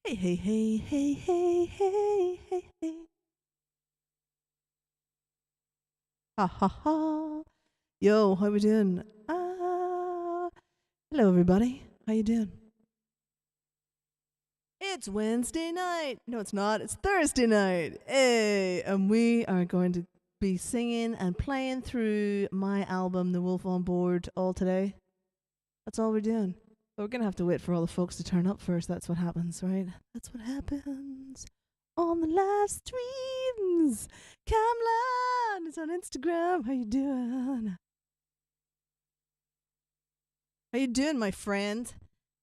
Hey, hey, hey, hey, hey, hey, hey, hey. Ha ha ha. Yo, how we doing? Hello everybody. How you doing? It's Wednesday night. No, it's not. It's Thursday night. Hey, and we are going to be singing and playing through my album, The Wolf on Board, all today. That's all we're doing. But we're gonna have to wait for all the folks to turn up first. That's what happens, right? That's what happens on the live streams. Camlan is on Instagram. How you doing? How you doing, my friend?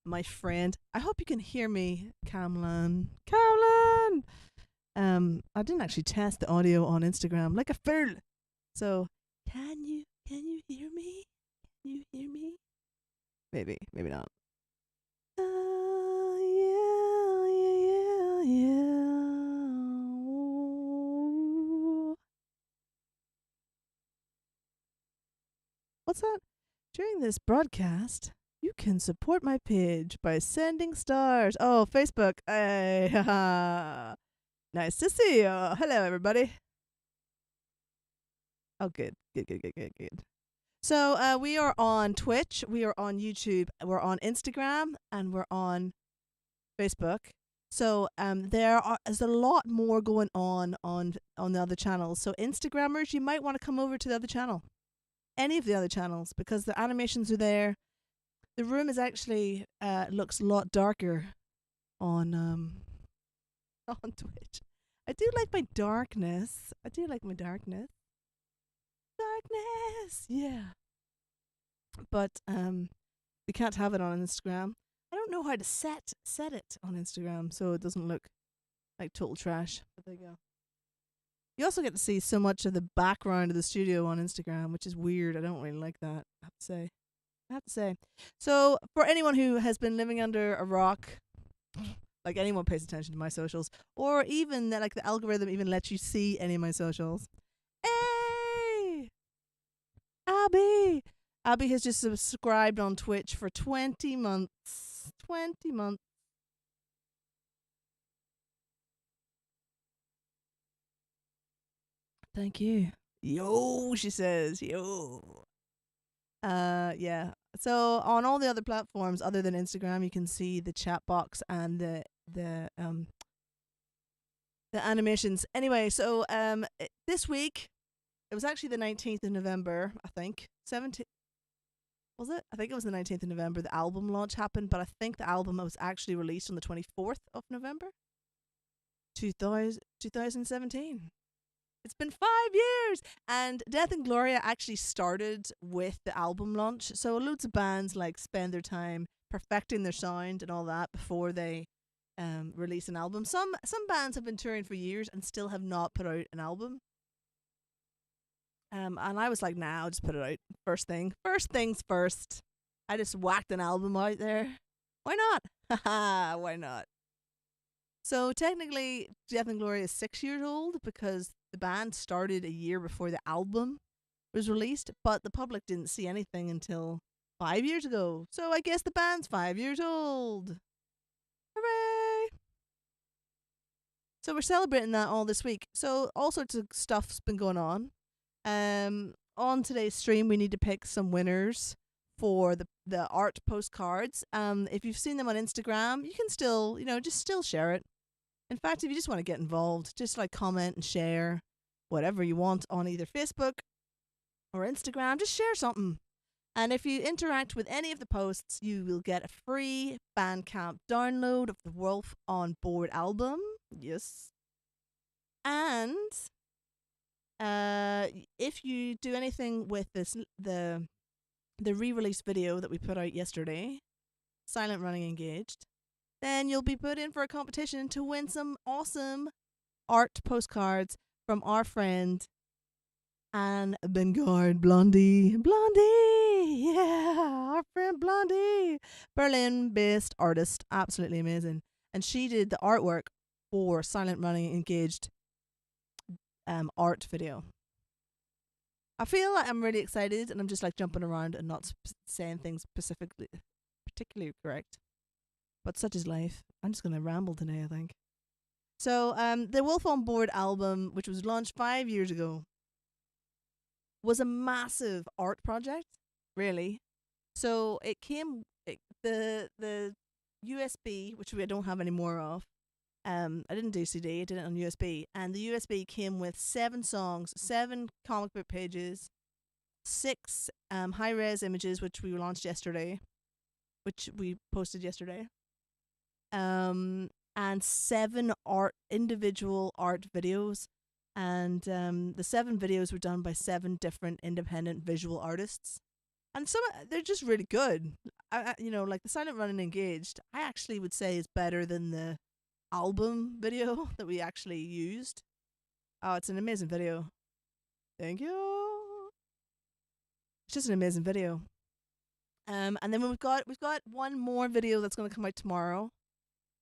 My friend. I hope you can hear me, Camlan. Camlan. I didn't actually test the audio on Instagram like a fool. So, can you hear me? Can you hear me? Maybe, maybe not. Yeah, yeah, yeah, yeah. What's that? During this broadcast, you can support my page by sending stars. Oh, Facebook. Hey, haha. Nice to see you. Hello, everybody. Oh, good. Good, good, good, good, good. So we are on Twitch, we are on YouTube, we're on Instagram, and we're on Facebook. So is a lot more going on the other channels. So Instagrammers, you might want to come over to the other channel, any of the other channels, because the animations are there. The room is actually looks a lot darker on on Twitch. I do like my darkness. I do like my darkness. Darkness, yeah. But we can't have it on Instagram. I don't know how to set it on Instagram so it doesn't look like total trash. But there you go. You also get to see so much of the background of the studio on Instagram, which is weird. I don't really like that, I have to say. So, for anyone who has been living under a rock, like anyone pays attention to my socials, or even that, like the algorithm even lets you see any of my socials. Hey, Abby! Abby has just subscribed on Twitch for 20 months. 20 months. Thank you. Yo, she says. Yo. Yeah. So on all the other platforms other than Instagram, you can see the chat box and the animations. Anyway, so this week it was actually the 19th of November, I think. 17th, was it? I think it was the 19th of November the album launch happened, but I think the album was actually released on the 24th of November 2017. It's been 5 years, and Death and Gloria actually started with the album launch. So loads of bands like spend their time perfecting their sound and all that before they release an album. Some bands have been touring for years and still have not put out an album. And I was like, nah, I'll just put it out first things first. I just whacked an album out there. Why not? Haha, why not? So technically, Death and Glory is 6 years old because the band started a year before the album was released, but the public didn't see anything until 5 years ago. So I guess the band's 5 years old. Hooray! So we're celebrating that all this week. So all sorts of stuff's been going on. On today's stream, we need to pick some winners for the art postcards. If you've seen them on Instagram, you can still, just still share it. In fact, if you just want to get involved, just like comment and share whatever you want on either Facebook or Instagram. Just share something. And if you interact with any of the posts, you will get a free Bandcamp download of the Wolf on Board album. Yes. And if you do anything with the re-release video that we put out yesterday, Silent Running Engaged, then you'll be put in for a competition to win some awesome art postcards from our friend Anne Bengard Blondie. Blondie! Yeah, our friend Blondie. Berlin-based artist, absolutely amazing. And she did the artwork for Silent Running Engaged art video. I feel like I'm really excited and I'm just like jumping around and not saying things particularly correct. But such is life. I'm just gonna ramble today, I think. So, the Wolf on Board album, which was launched 5 years ago, was a massive art project. Really. So the USB, which we don't have any more of. I didn't do CD. I did it on USB, and the USB came with 7 songs, 7 comic book pages, 6 high res images, which we launched yesterday, which we posted yesterday, and 7 individual art videos, and the 7 videos were done by 7 different independent visual artists, and they're just really good. Like the Silent Run and Engaged, I actually would say is better than the album video that we actually used. Oh, it's an amazing video. Thank you. It's just an amazing video. And then we've got one more video that's going to come out tomorrow,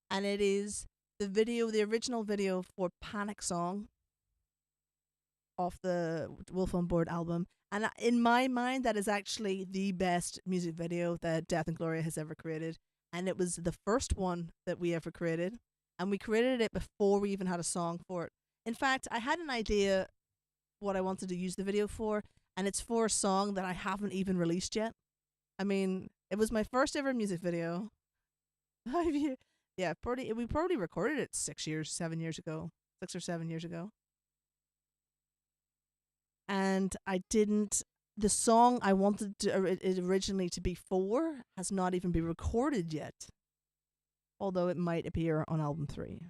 and it is the original video for Panic Song off the Wolf on Board album. And in my mind, that is actually the best music video that Death and Gloria has ever created. And it was the first one that we ever created. And we created it before we even had a song for it. In fact, I had an idea what I wanted to use the video for, and it's for a song that I haven't even released yet. I mean, it was my first ever music video. 5 years. Yeah, we probably recorded it 7 years ago. 6 or 7 years ago. And the song I wanted it originally to be for has not even been recorded yet. Although it might appear on album 3. It's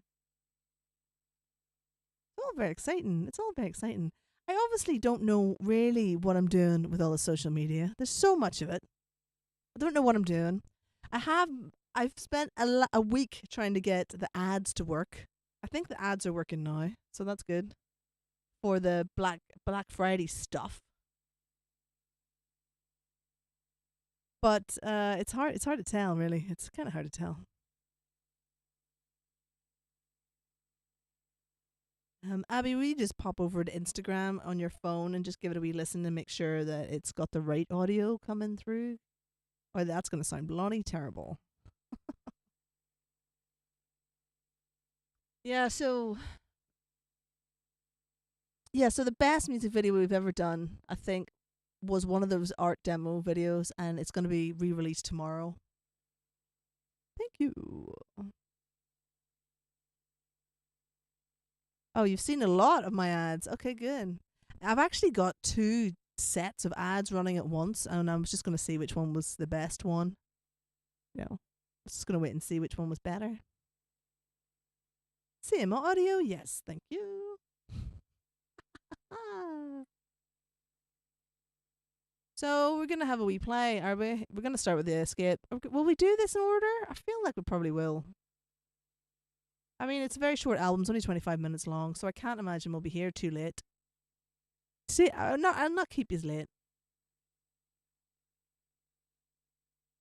all very exciting. I obviously don't know really what I'm doing with all the social media. There's so much of it. I don't know what I'm doing. I've spent a week trying to get the ads to work. I think the ads are working now, so that's good. For the Black Friday stuff. But it's hard to tell, really. It's kind of hard to tell. Abby, will you just pop over to Instagram on your phone and just give it a wee listen and make sure that it's got the right audio coming through? Or that's going to sound bloody terrible. So the best music video we've ever done, I think, was one of those art demo videos, and it's going to be re-released tomorrow. Thank you. Oh, you've seen a lot of my ads. Okay, good. I've actually got 2 sets of ads running at once, and I was just going to see which one was the best one. I was just going to wait and see which one was better. Same audio? Yes, thank you. So we're going to have a wee play, are we? We're going to start with the escape. Will we do this in order? I feel like we probably will. I mean, it's a very short album. It's only 25 minutes long, so I can't imagine we'll be here too late. See, I'll not keep you late.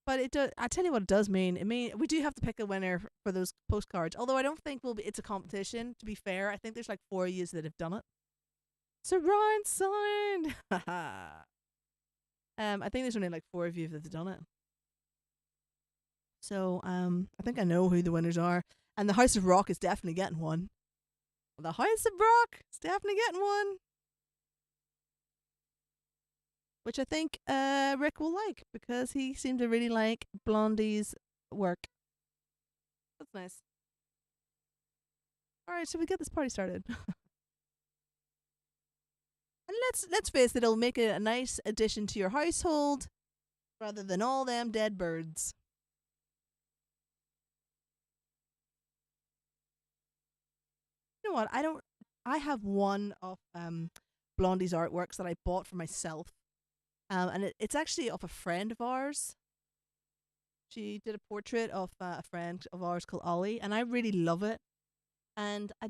But I tell you what it does mean. We do have to pick a winner for those postcards. Although I don't think it's a competition. To be fair, I think there's like 4 of you that have done it. Surround sound. I think there's only like 4 of you that have done it. So I think I know who the winners are. And the House of Rock is definitely getting one. The House of Rock is definitely getting one. Which I think Rick will like, because he seemed to really like Blondie's work. That's nice. Alright, shall we get this party started? And let's face it, it'll make it a nice addition to your household, rather than all them dead birds. You know what? I have one of Blondie's artworks that I bought for myself. And it's actually of a friend of ours. She did a portrait of a friend of ours called Ollie, and I really love it. And I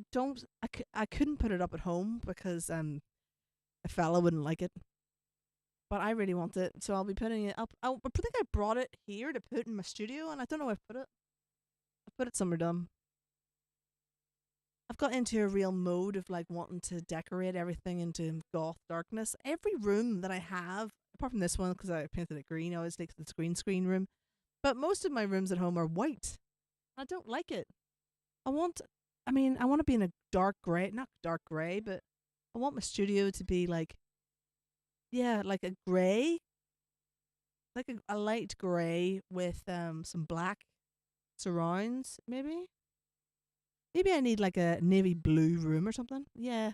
couldn't put it up at home because a fella wouldn't like it. But I really want it, so I'll be putting it up. I think I brought it here to put in my studio, and I don't know where I put it. I put it somewhere dumb. I've got into a real mode of like wanting to decorate everything into goth darkness. Every room that I have, apart from this one because I painted it green, I always like the screen room. But most of my rooms at home are white. I don't like it. I want, I want to be in a dark gray, not dark gray, but I want my studio to be like, yeah, like a gray, like a light gray with some black surrounds, maybe. Maybe I need like a navy blue room or something. Yeah.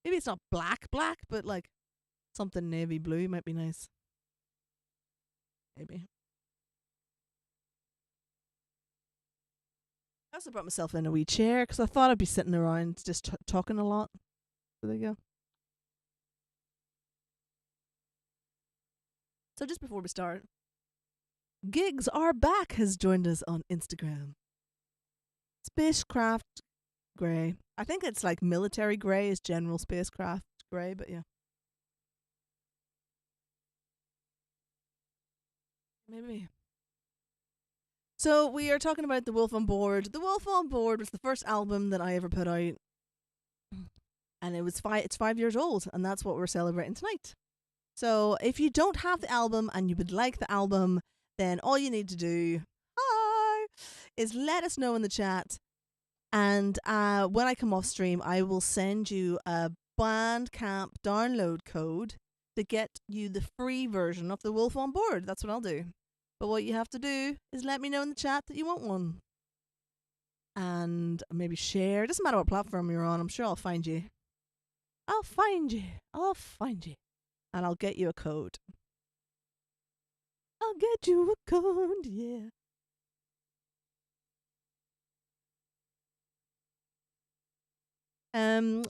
Maybe it's not black, black, but like something navy blue might be nice. Maybe. I also brought myself in a wee chair because I thought I'd be sitting around just talking a lot. So there you go. So just before we start, Gigs Are Back has joined us on Instagram. Spacecraft Grey. I think it's like military grey is general spacecraft grey, but yeah. Maybe. So we are talking about The Wolf on Board. The Wolf on Board was the first album that I ever put out. And it's 5 years old, and that's what we're celebrating tonight. So if you don't have the album and you would like the album, then all you need to do, hi, is let us know in the chat. And when I come off stream, I will send you a Bandcamp download code to get you the free version of The Wolf on Board. That's what I'll do. But what you have to do is let me know in the chat that you want one. And maybe share. Doesn't matter what platform you're on. I'm sure I'll find you. I'll find you. I'll find you. And I'll get you a code. I'll get you a code, yeah.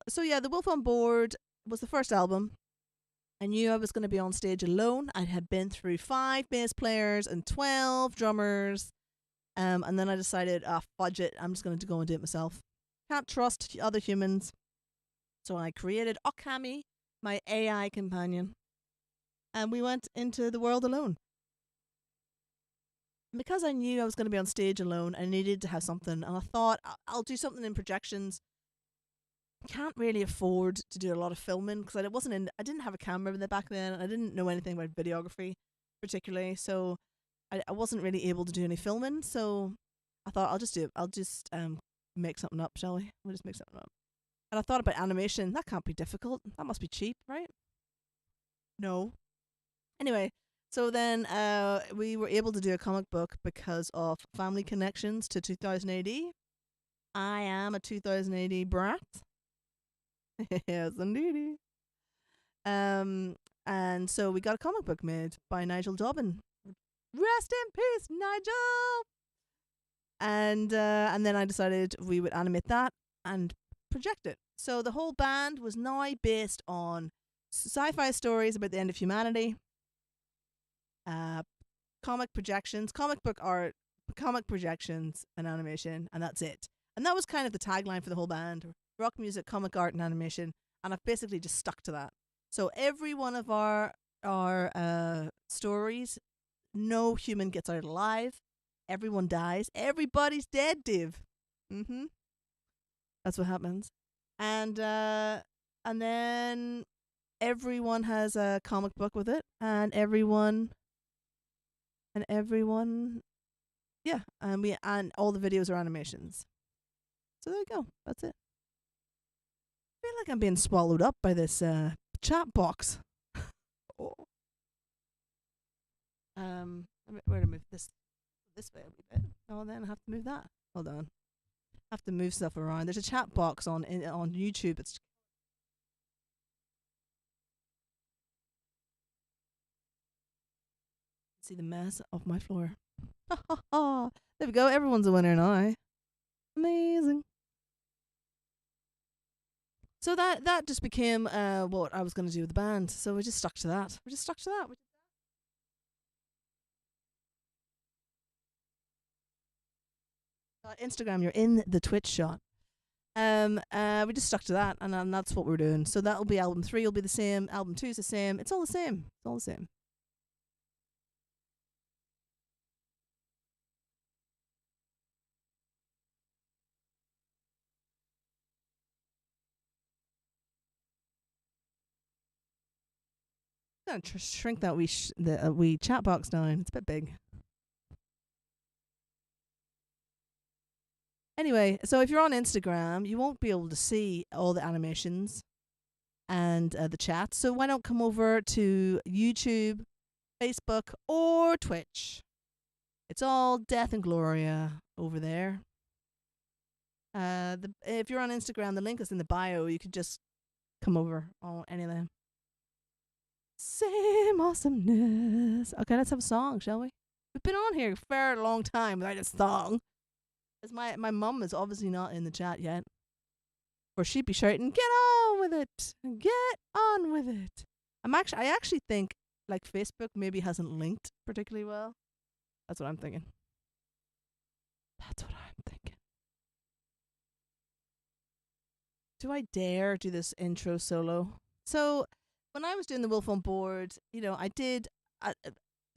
So yeah, The Wolf on Board was the first album. I knew I was going to be on stage alone. I had been through 5 bass players and 12 drummers. And then I decided, fudge it, I'm just going to go and do it myself. Can't trust other humans. So I created Okami, my AI companion. And we went into the world alone. Because I knew I was going to be on stage alone, I needed to have something. And I thought, I'll do something in projections. Can't really afford to do a lot of filming because I didn't have a camera back then. I didn't know anything about videography particularly, so I wasn't really able to do any filming. So I thought I'll just do it. I'll just make something up, shall we? We'll just make something up. And I thought about animation. That can't be difficult. That must be cheap, right? No. Anyway, so then we were able to do a comic book because of family connections to 2000 AD. I am a 2000 AD brat. Yes, indeed. And so we got a comic book made by Nigel Dobbin. Rest in peace, Nigel. And then I decided we would animate that and project it. So the whole band was now based on sci-fi stories about the end of humanity, comic projections, comic book art, comic projections, and animation, and that's it. And that was kind of the tagline for the whole band: rock music, comic art, and animation. And I've basically just stuck to that. So every one of our stories, no human gets out alive. Everyone dies. Everybody's dead, Dave. Mm-hmm. That's what happens. And then everyone has a comic book with it, and everyone, yeah, and all the videos are animations. So there you go. That's it. I feel like I'm being swallowed up by this chat box. Oh. Where to move this way a wee bit? Oh, then I have to move that. Hold on. I have to move stuff around. There's a chat box on YouTube. It's see the mess of my floor. There we go. Everyone's a winner now. Amazing. So that just became what I was going to do with the band. So we just stuck to that. Instagram, you're in the Twitch shot. We just stuck to that, and that's what we're doing. So that'll be album 3 will be the same. Album 2 is the same. It's all the same. I'm gonna shrink that wee chat box down. It's a bit big. Anyway, so if you're on Instagram, you won't be able to see all the animations and the chat. So why don't come over to YouTube, Facebook, or Twitch? It's all Death and Gloria over there. If you're on Instagram, the link is in the bio. You could just come over on any of them. Same awesomeness. Okay, let's have a song, shall we? We've been on here for a long time without a song. As my mum is obviously not in the chat yet. Or she'd be shouting, "Get on with it! Get on with it!" I actually think like Facebook maybe hasn't linked particularly well. That's what I'm thinking. That's what I'm thinking. Do I dare do this intro solo? So when I was doing the Wolf on Board, I did.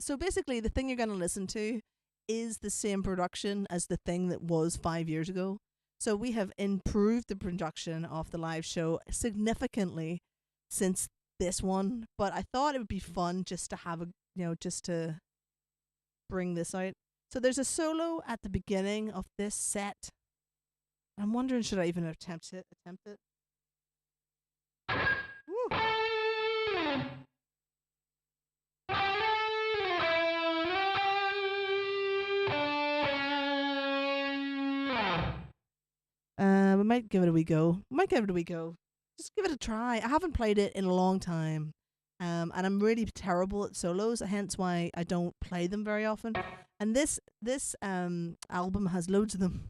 So basically, the thing you're going to listen to is the same production as the thing that was 5 years ago. So we have improved the production of the live show significantly since this one. But I thought it would be fun just to have just to bring this out. So there's a solo at the beginning of this set. I'm wondering, should I even attempt it? Woo. We might give it a wee go. Just give it a try. I haven't played it in a long time. And I'm really terrible at solos, hence why I don't play them very often. And this album has loads of them.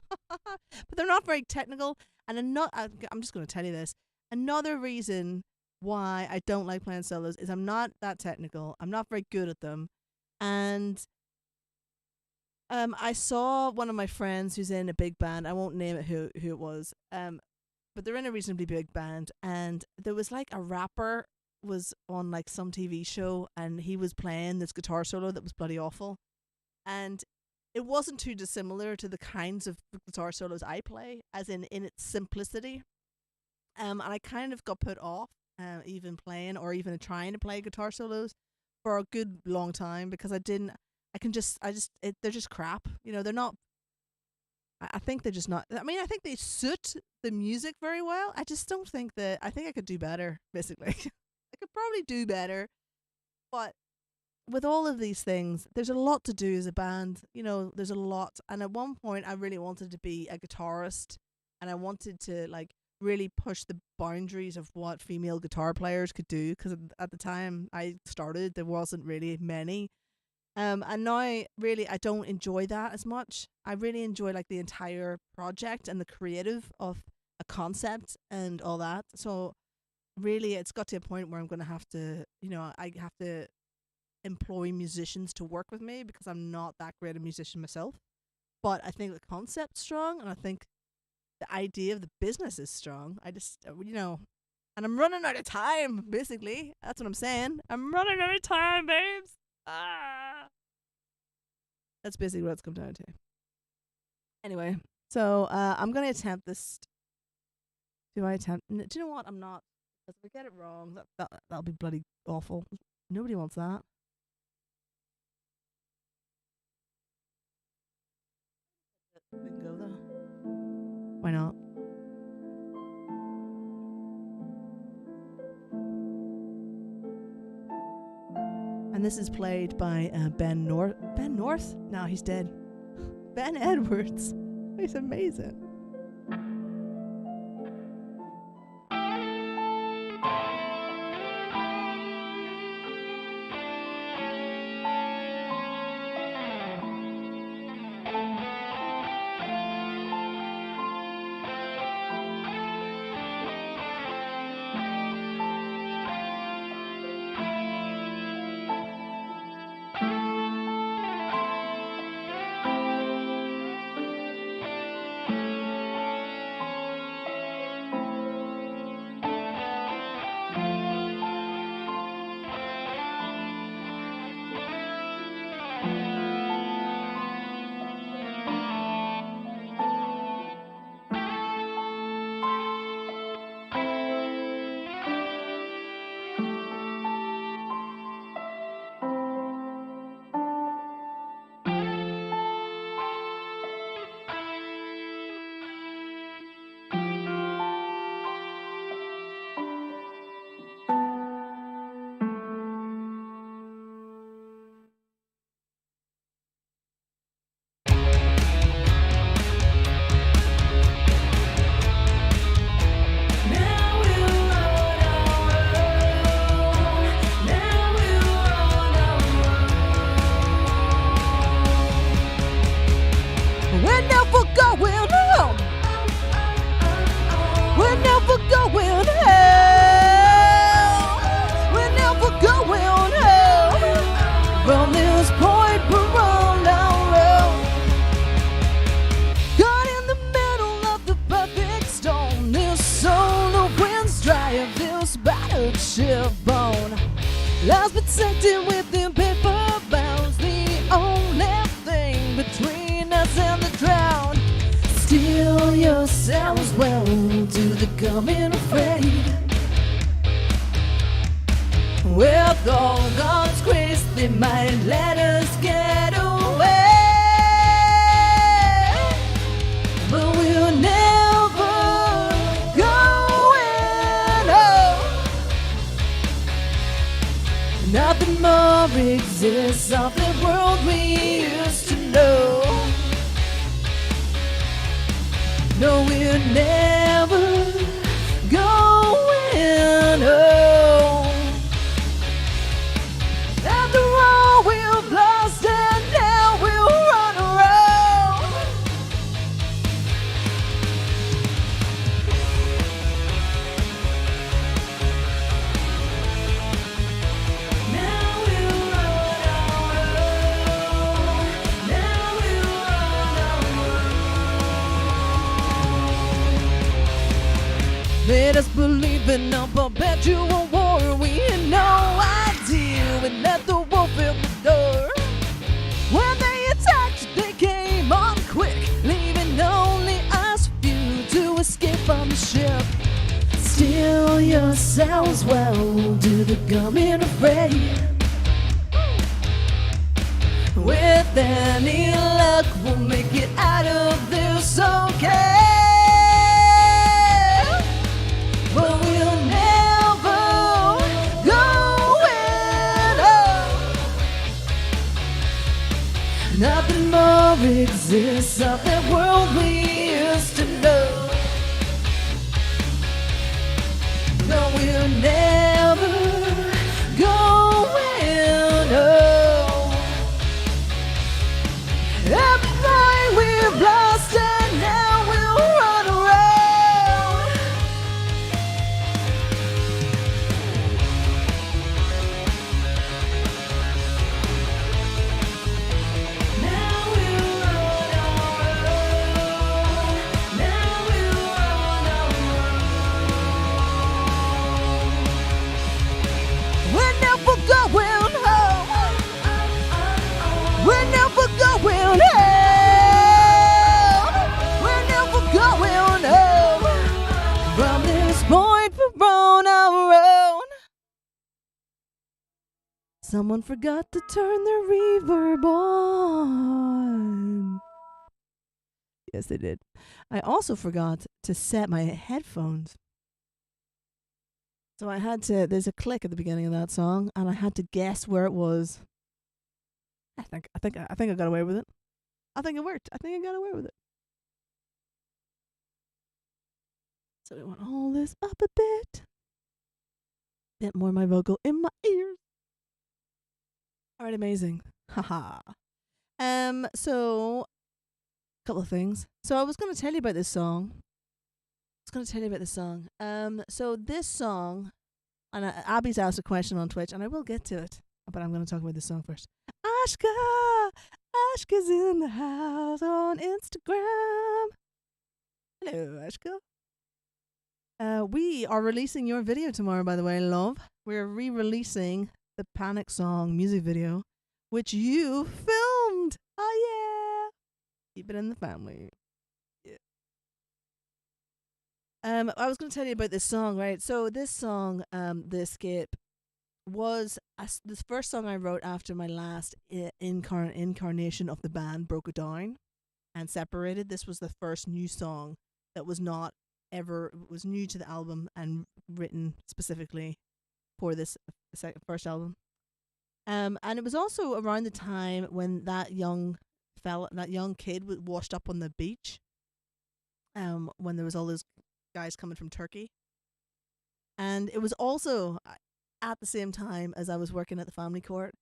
But they're not very technical. And I'm just going to tell you this. Another reason why I don't like playing solos is I'm not that technical. I'm not very good at them. And I saw one of my friends who's in a big band. I won't name it who it was. But they're in a reasonably big band, and there was like a rapper was on like some TV show, and he was playing this guitar solo that was bloody awful, and it wasn't too dissimilar to the kinds of guitar solos I play, as in its simplicity. And I kind of got put off, even playing or even trying to play guitar solos for a good long time because I didn't. They're just crap. They're not. I think they're just not. I mean, I think they suit the music very well. I just don't think that. I think I could do better. Basically, I could probably do better. But with all of these things, there's a lot to do as a band. There's a lot. And at one point, I really wanted to be a guitarist, and I wanted to like really push the boundaries of what female guitar players could do. Because at the time I started, there wasn't really many. And now really I don't enjoy that as much. I really enjoy like the entire project and the creative of a concept and all that. So really it's got to a point where I'm going to have to, I have to employ musicians to work with me because I'm not that great a musician myself. But I think the concept's strong, and I think the idea of the business is strong. I just, and I'm running out of time, basically. That's what I'm saying. I'm running out of time, babes. That's basically what it's come down to. Anyway, so I'm going to attempt this. Do I attempt? Do you know what? I'm not. Because if I get it wrong, that'll be bloody awful. Nobody wants that. We can go though. Why not? And this is played by Ben North. Ben North? No, he's dead. Ben Edwards. He's amazing. Dissecting with the paper bounds, the only thing between us and the drown. Steel yourselves well to the coming afraid. With all God's grace, they might let us get away. But we'll never go in. Oh. Nothing more exists of the world we used to know. No, we'll never go in. Oh. After all we've lost and now we'll run around. Now we'll run around. Now we'll run around. Made us believe in a perpetual war. We had no idea we let the wolf in the door. When they attacked, they came on quick, leaving only us few to escape from the ship. Steel yourselves well to the coming afraid. With any luck, we'll make it out of this okay. But we'll never go in. Oh. Nothing more exists of that world we used to know. No, we'll never go in. Oh. Everything we've lost and now we'll run around. Now we'll run around. Now we'll run around. We're never going home. We're never going home. We're never going home. From this point, we're on our own. Someone forgot to turn the reverb on. Yes, they did. I also forgot to set my headphones. So I had to, there's a click at the beginning of that song, and I had to guess where it was. I think I got away with it. I think it worked. I think I got away with it. So we want to hold this up a bit. Bit more of my vocal in my ears. Alright, amazing. Haha. So a couple of things. So I was gonna tell you about this song. So this song, and Abby's asked a question on Twitch, and I will get to it, but I'm gonna talk about this song first. Ashka's in the house on Instagram. Hello, Ashka. We are releasing your video tomorrow, by the way, love. We're re-releasing the Panic Song music video, which you filmed. Oh yeah. Keep it in the family. Yeah. I was going to tell you about this song, right? So this song, The Escape, was the first song I wrote after my last incarnation of the band broke it down and separated. This was the first new song that was not ever, was new to the album and written specifically for this first album. And it was also around the time when that young kid was washed up on the beach. When there was all those guys coming from Turkey. And it was also at the same time as I was working at the family court,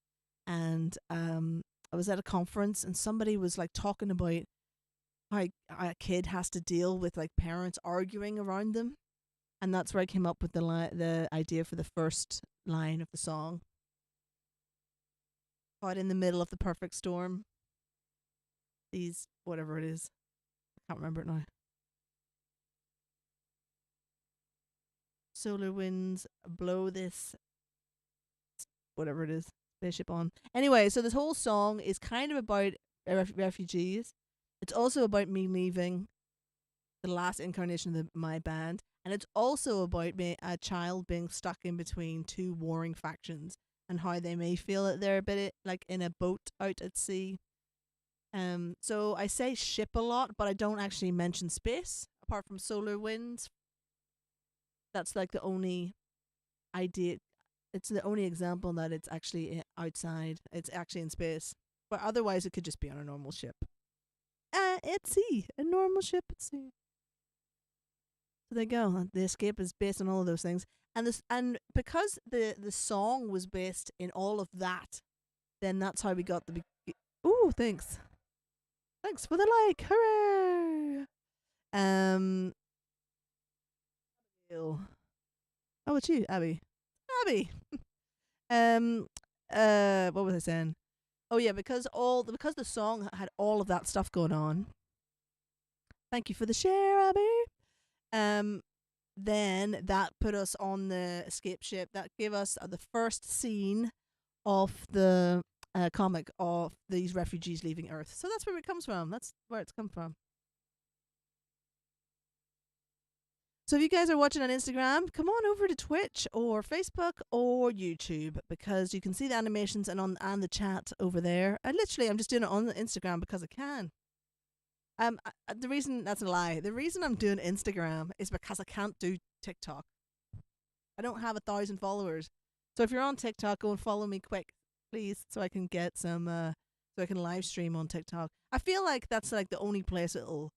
and I was at a conference, and somebody was like talking about how a kid has to deal with like parents arguing around them, and that's where I came up with the idea for the first line of the song. Caught in the middle of the perfect storm. These whatever it is, I can't remember it now. Solar winds blow this whatever it is, spaceship on. Anyway, so this whole song is kind of about refugees. It's also about me leaving the last incarnation of my band, and it's also about me, a child being stuck in between two warring factions and how they may feel that they're a bit like in a boat out at sea. So I say ship a lot, but I don't actually mention space apart from solar winds. That's like the only idea. It's the only example that it's actually outside. It's actually in space, but otherwise it could just be on a normal ship. At sea, a normal ship at sea. So there you go. The escape is based on all of those things, and because the song was based in all of that, then that's how we got the. Ooh, thanks for the like, hooray! Um, how about you, Abby? Abby. um, what was I saying? Oh yeah, because the song had all of that stuff going on. Thank you for the share, Abby. Um, then that put us on the escape ship. That gave us the first scene of the comic of these refugees leaving Earth. So that's where it comes from. That's where it's come from. So if you guys are watching on Instagram, come on over to Twitch or Facebook or YouTube because you can see the animations and the chat over there. And literally, I'm just doing it on the Instagram because I can. The reason that's a lie. The reason I'm doing Instagram is because I can't do TikTok. I don't have 1,000 followers. So if you're on TikTok, go and follow me quick, please, so I can get some. So I can live stream on TikTok. I feel like that's like the only place it'll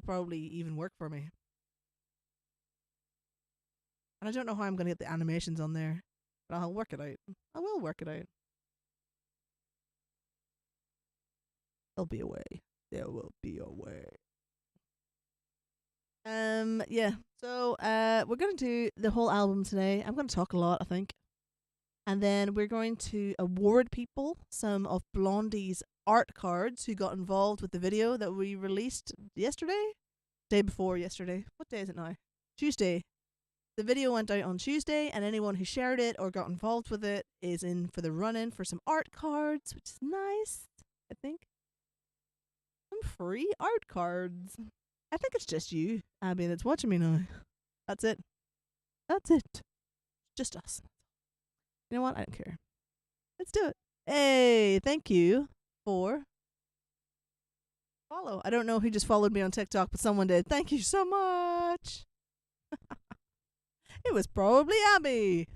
probably even work for me. And I don't know how I'm going to get the animations on there, but I'll work it out. I will work it out. There'll be a way. There will be a way. Yeah. So we're gonna do the whole album today. I'm gonna talk a lot, I think. And then we're going to award people some of Blondie's art cards who got involved with the video that we released yesterday? Day before yesterday. What day is it now? Tuesday. The video went out on Tuesday, and anyone who shared it or got involved with it is in for the run-in for some art cards, which is nice, I think. Some free art cards. I think it's just you, Abby, that's watching me now. That's it. That's it. Just us. You know what? I don't care. Let's do it. Hey, thank you for follow. I don't know who just followed me on TikTok, but someone did. Thank you so much. It was probably Abby.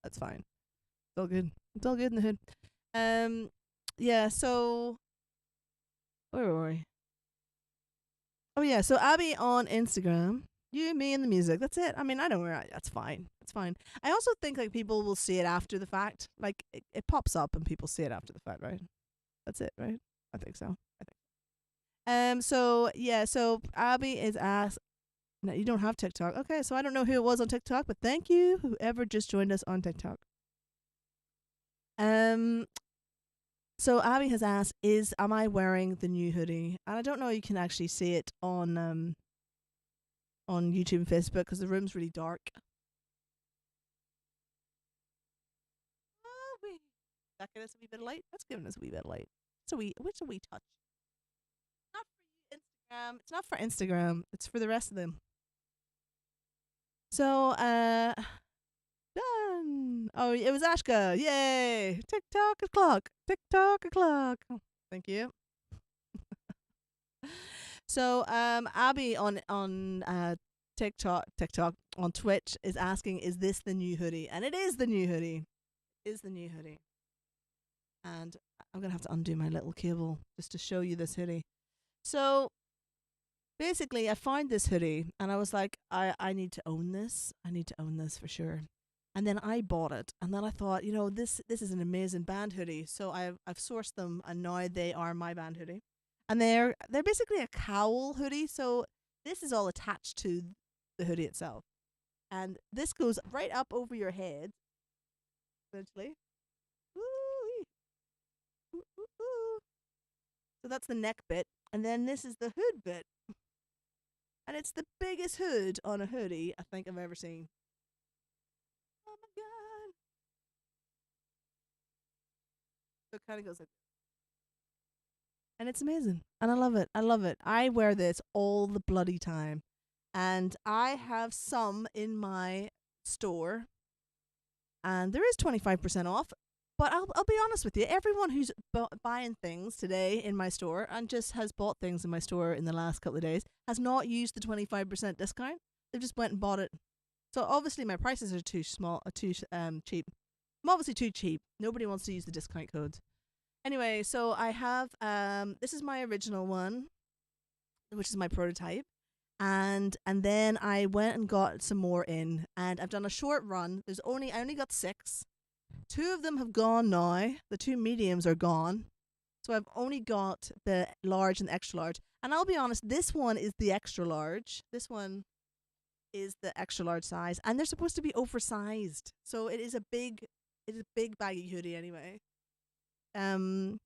That's fine. It's all good. It's all good in the hood. Yeah, so where were we? Oh yeah, so Abby on Instagram. You, me, and the music. That's it. I mean, I don't know. That's fine. It's fine. I also think like people will see it after the fact. Like it pops up and people see it after the fact, right? That's it, right? I think so. I think. So yeah. So Abby is asked. No, you don't have TikTok. Okay, so I don't know who it was on TikTok, but thank you whoever just joined us on TikTok. So Abby has asked, am I wearing the new hoodie? And I don't know. You can actually see it on YouTube and Facebook because the room's really dark. Oh, wait. That giving us a wee bit of light? That's giving us a wee bit of light. It's a wee touch. Not for you, Instagram. It's not for Instagram. It's for the rest of them. So, done. Oh, it was Ashka. Yay! TikTok o'clock. TikTok o'clock. Oh, thank you. So, Abby on TikTok on Twitch is asking, "Is this the new hoodie?" And it is the new hoodie. It is the new hoodie. And I'm gonna have to undo my little cable just to show you this hoodie. So basically, I found this hoodie and I was like, I need to own this. I need to own this for sure. And then I bought it, and then I thought, this is an amazing band hoodie. So I've sourced them, and now they are my band hoodie, and they're basically a cowl hoodie. So this is all attached to the hoodie itself, and this goes right up over your head, essentially. So that's the neck bit, and then this is the hood bit, and it's the biggest hood on a hoodie I think I've ever seen. Oh my god! it kind of goes like, and it's amazing, and I love it. I love it. I wear this all the bloody time, and I have some in my store, and there is 25% off. But I'll be honest with you. Everyone who's buying things today in my store and just has bought things in my store in the last couple of days has not used the 25% discount. They've just went and bought it. So obviously my prices are too small, too cheap. I'm obviously too cheap. Nobody wants to use the discount codes. Anyway, so I have this is my original one, which is my prototype. And then I went and got some more in, and I've done a short run. I only got 6. 2 of them have gone now. The 2 mediums are gone. So I've only got the large and the extra large. And I'll be honest, this one is the extra large. This one is the extra large size, and they're supposed to be oversized. So it is a big baggy hoodie anyway. And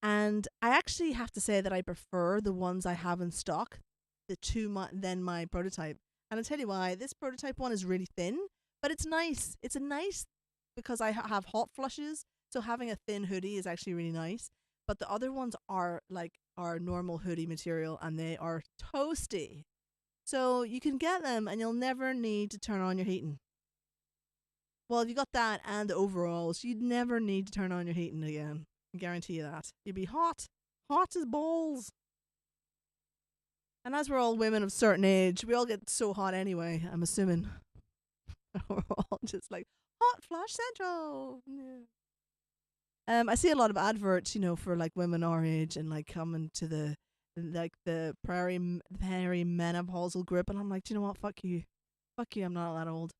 I actually have to say that I prefer the ones I have in stock, than my prototype. And I'll tell you why. This prototype one is really thin, but it's nice. It's a nice, because I have hot flushes, so having a thin hoodie is actually really nice. But the other ones are normal hoodie material, and they are toasty. So you can get them, and you'll never need to turn on your heating. Well, if you got that and the overalls, you'd never need to turn on your heating again. I guarantee you that. You'd be hot as balls. And as we're all women of a certain age, we all get so hot anyway, I'm assuming. We're all just like, hot flash central. Yeah. I see a lot of adverts, for like women our age and like coming to the perimenopausal group, and I'm like, do you know what? Fuck you, I'm not that old,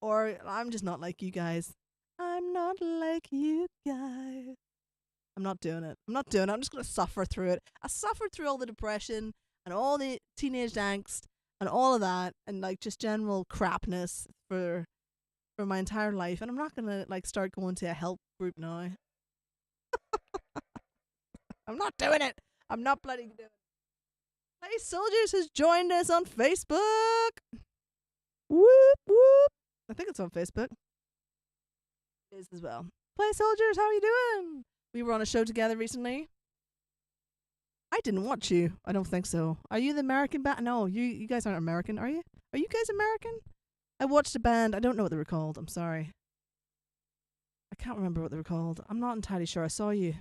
or I'm just not like you guys. I'm not like you guys. I'm not doing it. I'm just gonna suffer through it. I suffered through all the depression and all the teenage angst and all of that, and like just general crapness for my entire life, and I'm not gonna like start going to a help group now. I'm not doing it. I'm not bloody doing it. Play Soldiers has joined us on Facebook. Whoop whoop. I think it's on Facebook. It is as well. Play Soldiers, how are you doing? We were on a show together recently. I didn't watch you. I don't think so. Are you the American band? No, you guys aren't American, are you? Are you guys American? I watched a band. I don't know what they were called. I'm sorry. I can't remember what they were called. I'm not entirely sure. I saw you.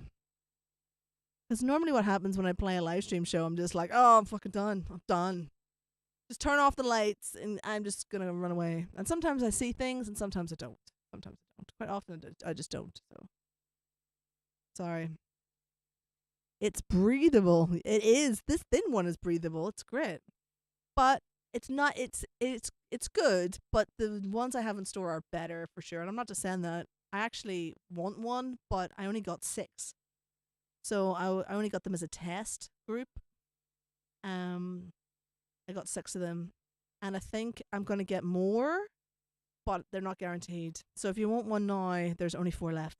Because normally what happens when I play a live stream show, I'm just like, oh, I'm fucking done. I'm done. Just turn off the lights and I'm just going to run away. And sometimes I see things and sometimes I don't. Quite often I just don't. So sorry. It's breathable. It is. This thin one is breathable. It's great. But it's not, it's good, but the ones I have in store are better for sure. And I'm not just saying that. I actually want one, but I only got 6. So I only got them as a test group. I got 6 of them, and I think I'm going to get more, but they're not guaranteed. So if you want one now, there's only 4 left.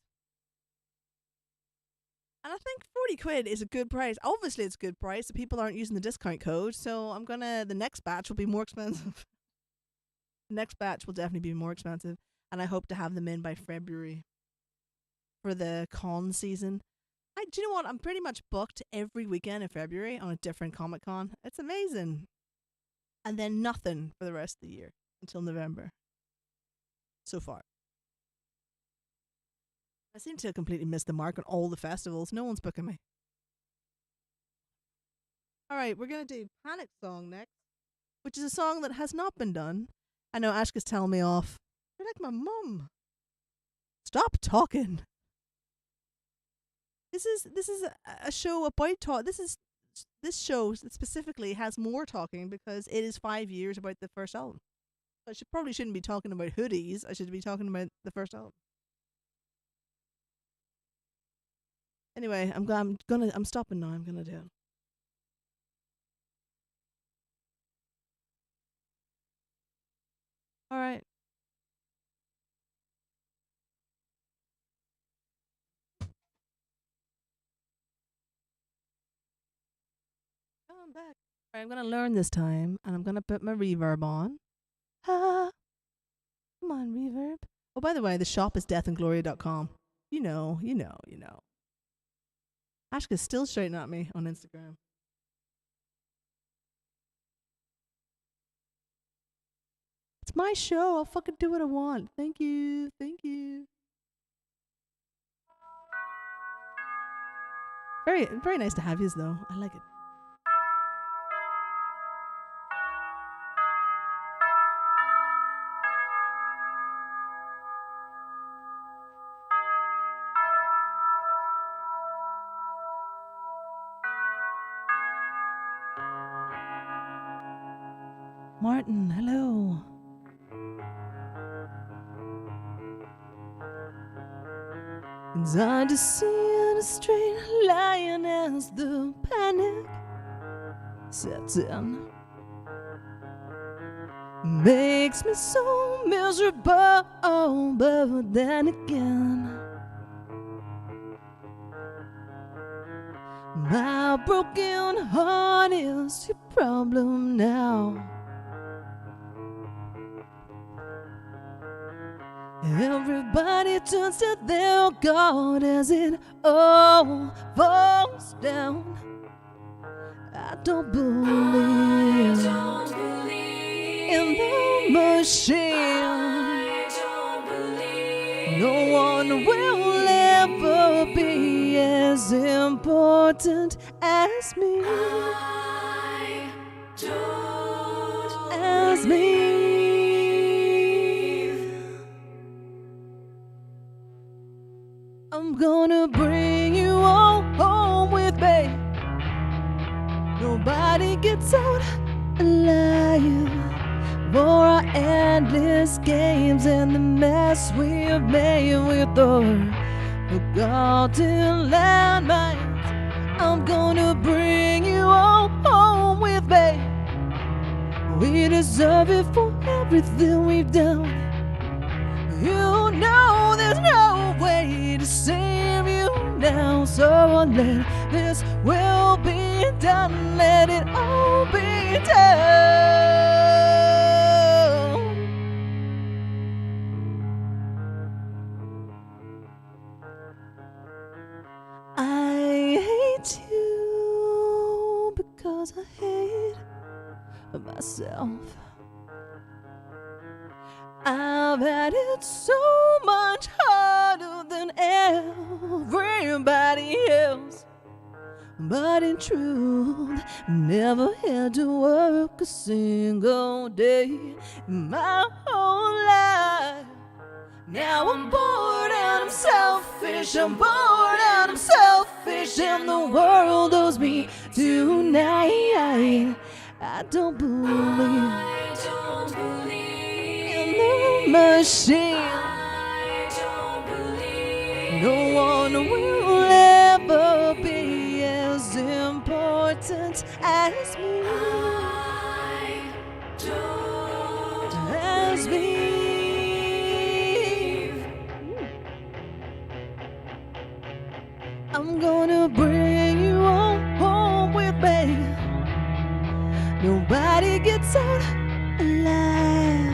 And I think 40 quid is a good price. Obviously, it's a good price. People aren't using the discount code, so the next batch will be more expensive. The next batch will definitely be more expensive, and I hope to have them in by February for the con season. Do you know what? I'm pretty much booked every weekend in February on a different Comic Con. It's amazing. And then nothing for the rest of the year until November. So far. I seem to have completely missed the mark on all the festivals. No one's booking me. Alright, we're going to do Panic Song next, which is a song that has not been done. I know Ashka's telling me off. You're like my mum. Stop talking. This is a show about talk. This show specifically has more talking because it is 5 years about the first album. So I probably shouldn't be talking about hoodies. I should be talking about the first album. Anyway, I'm stopping now. I'm gonna do it. All right. I'm back. All right, I'm gonna learn this time, and I'm gonna put my reverb on. Ah, come on, reverb. Oh, by the way, the shop is deathandgloria.com. You know. Ashka's still shouting at me on Instagram. It's my show. I'll fucking do what I want. Thank you. Thank you. Very, very nice to have yous, though. I like it. Martin, hello. It's hard to see in a straight line as the panic sets in. Makes me so miserable, but then again, my broken heart is your problem now. Everybody turns to their God as it all falls down. I don't believe in the machine. No one will ever be as important as me. As me. I'm gonna bring you all home with me. Nobody gets out alive for our endless games and the mess we've made with our forgotten landmines. I'm gonna bring you all home with me. We deserve it for everything we've done. You know there's no way to save you now, so let this will be done, let it all be done. I hate you because I hate myself. I've had it so much harder than everybody else, but in truth, never had to work a single day in my whole life. Now I'm bored and I'm selfish, I'm bored and I'm selfish, and the world owes me tonight. I don't believe machine. No one will ever be as important as me. As me. I'm gonna bring you all home with me. Nobody gets out alive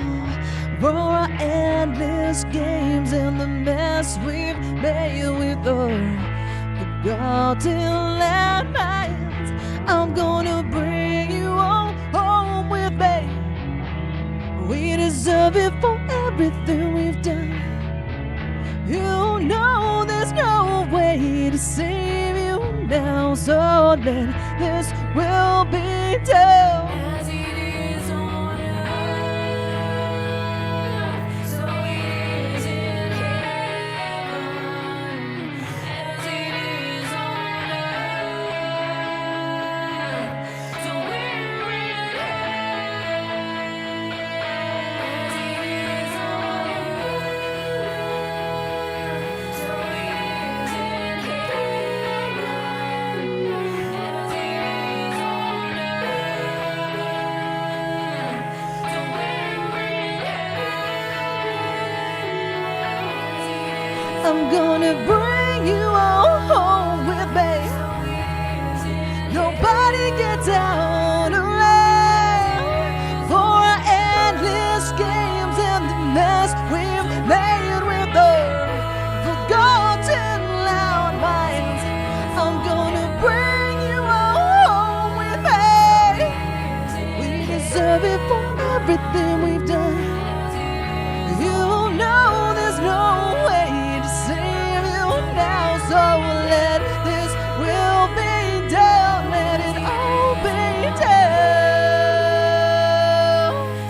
for our endless games and the mess we've made with our forgotten landmines. I'm gonna bring you all home with me. We deserve it for everything we've done. You know there's no way to save you now, so let this will be done. I'm gonna bring you all home with me. Nobody gets out alive for our endless games and the mess we've made with our forgotten loud minds. I'm gonna everything we've done. You know there's no way to save you now, so let this will be done. Let it all be done.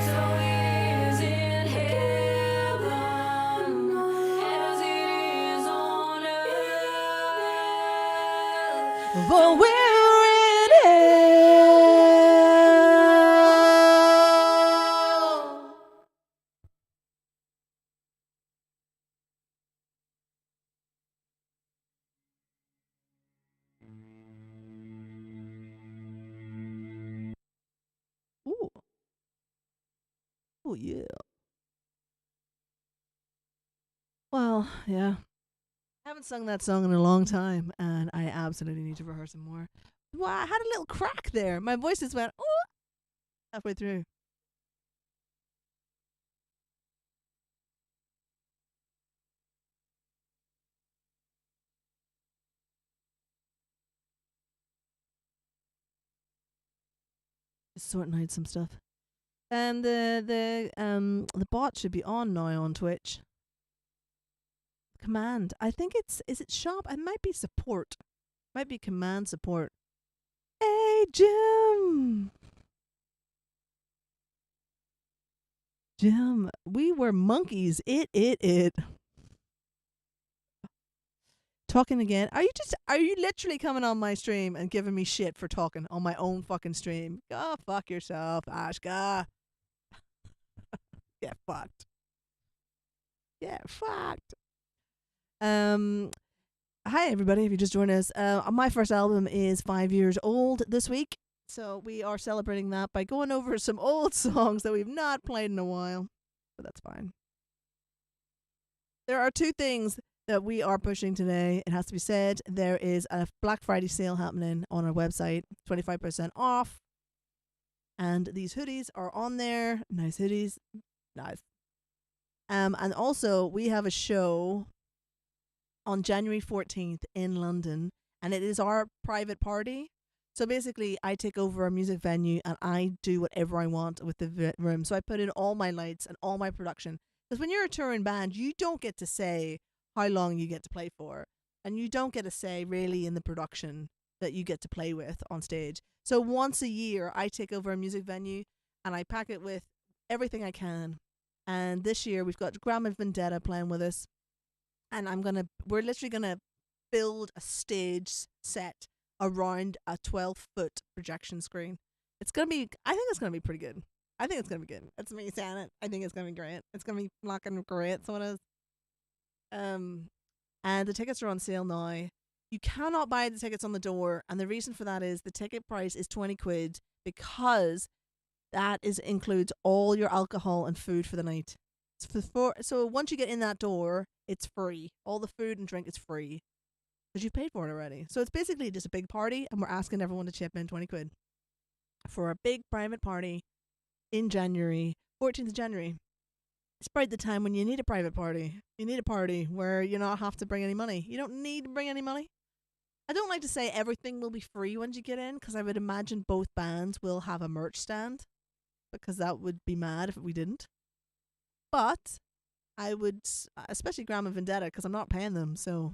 So is in heaven as it is on earth. For we're in hell. Ooh. Oh, yeah. Well, yeah. I haven't sung that song in a long time, and I absolutely need to rehearse it more. Wow, I had a little crack there. My voice just went, oh, halfway through. Just sorting out some stuff. And the bot should be on now on Twitch. Command. I think is it shop? It might be support. Might be command support. Hey Jim. Jim, we were monkeys. It. Talking again. Are you literally coming on my stream and giving me shit for talking on my own fucking stream? Go fuck yourself, Ashka. Get fucked. Get fucked. Hi everybody, if you just joined us. My first album is 5 years old this week. So we are celebrating that by going over some old songs that we've not played in a while. But that's fine. There are two things that we are pushing today. It has to be said. There is a Black Friday sale happening on our website, 25% off. And these hoodies are on there. Nice hoodies. Nice. And also we have a show on January 14th in London, and it is our private party. So basically, I take over a music venue and I do whatever I want with the room. So I put in all my lights and all my production. Because when you're a touring band, you don't get to say how long you get to play for. And you don't get a say really in the production that you get to play with on stage. So once a year, I take over a music venue and I pack it with everything I can. And this year, we've got Grandma Vendetta playing with us. And we're literally gonna build a stage set around a 12-foot projection screen. I think it's gonna be pretty good. I think it's gonna be good. That's me saying it. I think it's gonna be great. It's gonna be fucking great. So it is. And the tickets are on sale now. You cannot buy the tickets on the door, and the reason for that is the ticket price is 20 quid because that includes all your alcohol and food for the night. So once you get in that door, it's free. All the food and drink is free because you've paid for it already. So it's basically just a big party, and we're asking everyone to chip in 20 quid for a big private party in January, 14th of January. It's probably the time when you need a private party. You need a party where you not have to bring any money. You don't need to bring any money. I don't like to say everything will be free once you get in because I would imagine both bands will have a merch stand because that would be mad if we didn't. But I would, especially Grandma Vendetta, because I'm not paying them, so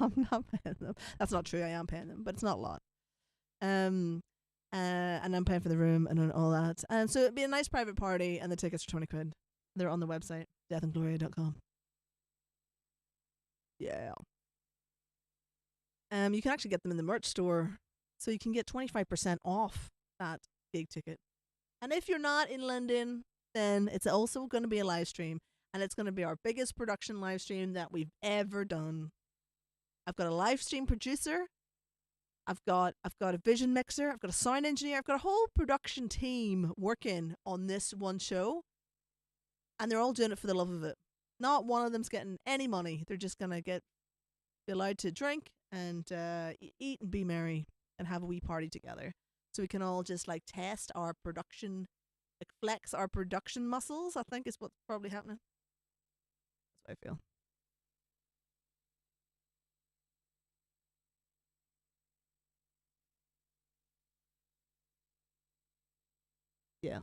I'm not paying them. That's not true. I am paying them, but it's not a lot. And I'm paying for the room and all that. And so it'd be a nice private party, and the tickets are 20 quid. They're on the website, deathandgloria.com. Yeah. You can actually get them in the merch store, so you can get 25% off that big ticket. And if you're not in London, then it's also going to be a live stream, and it's going to be our biggest production live stream that we've ever done. I've got a live stream producer. I've got a vision mixer. I've got a sound engineer. I've got a whole production team working on this one show, and they're all doing it for the love of it. Not one of them's getting any money. They're just going to be allowed to drink and eat and be merry and have a wee party together. So we can all just like test our production, like flex our production muscles, I think is what's probably happening. That's what I feel. Yeah.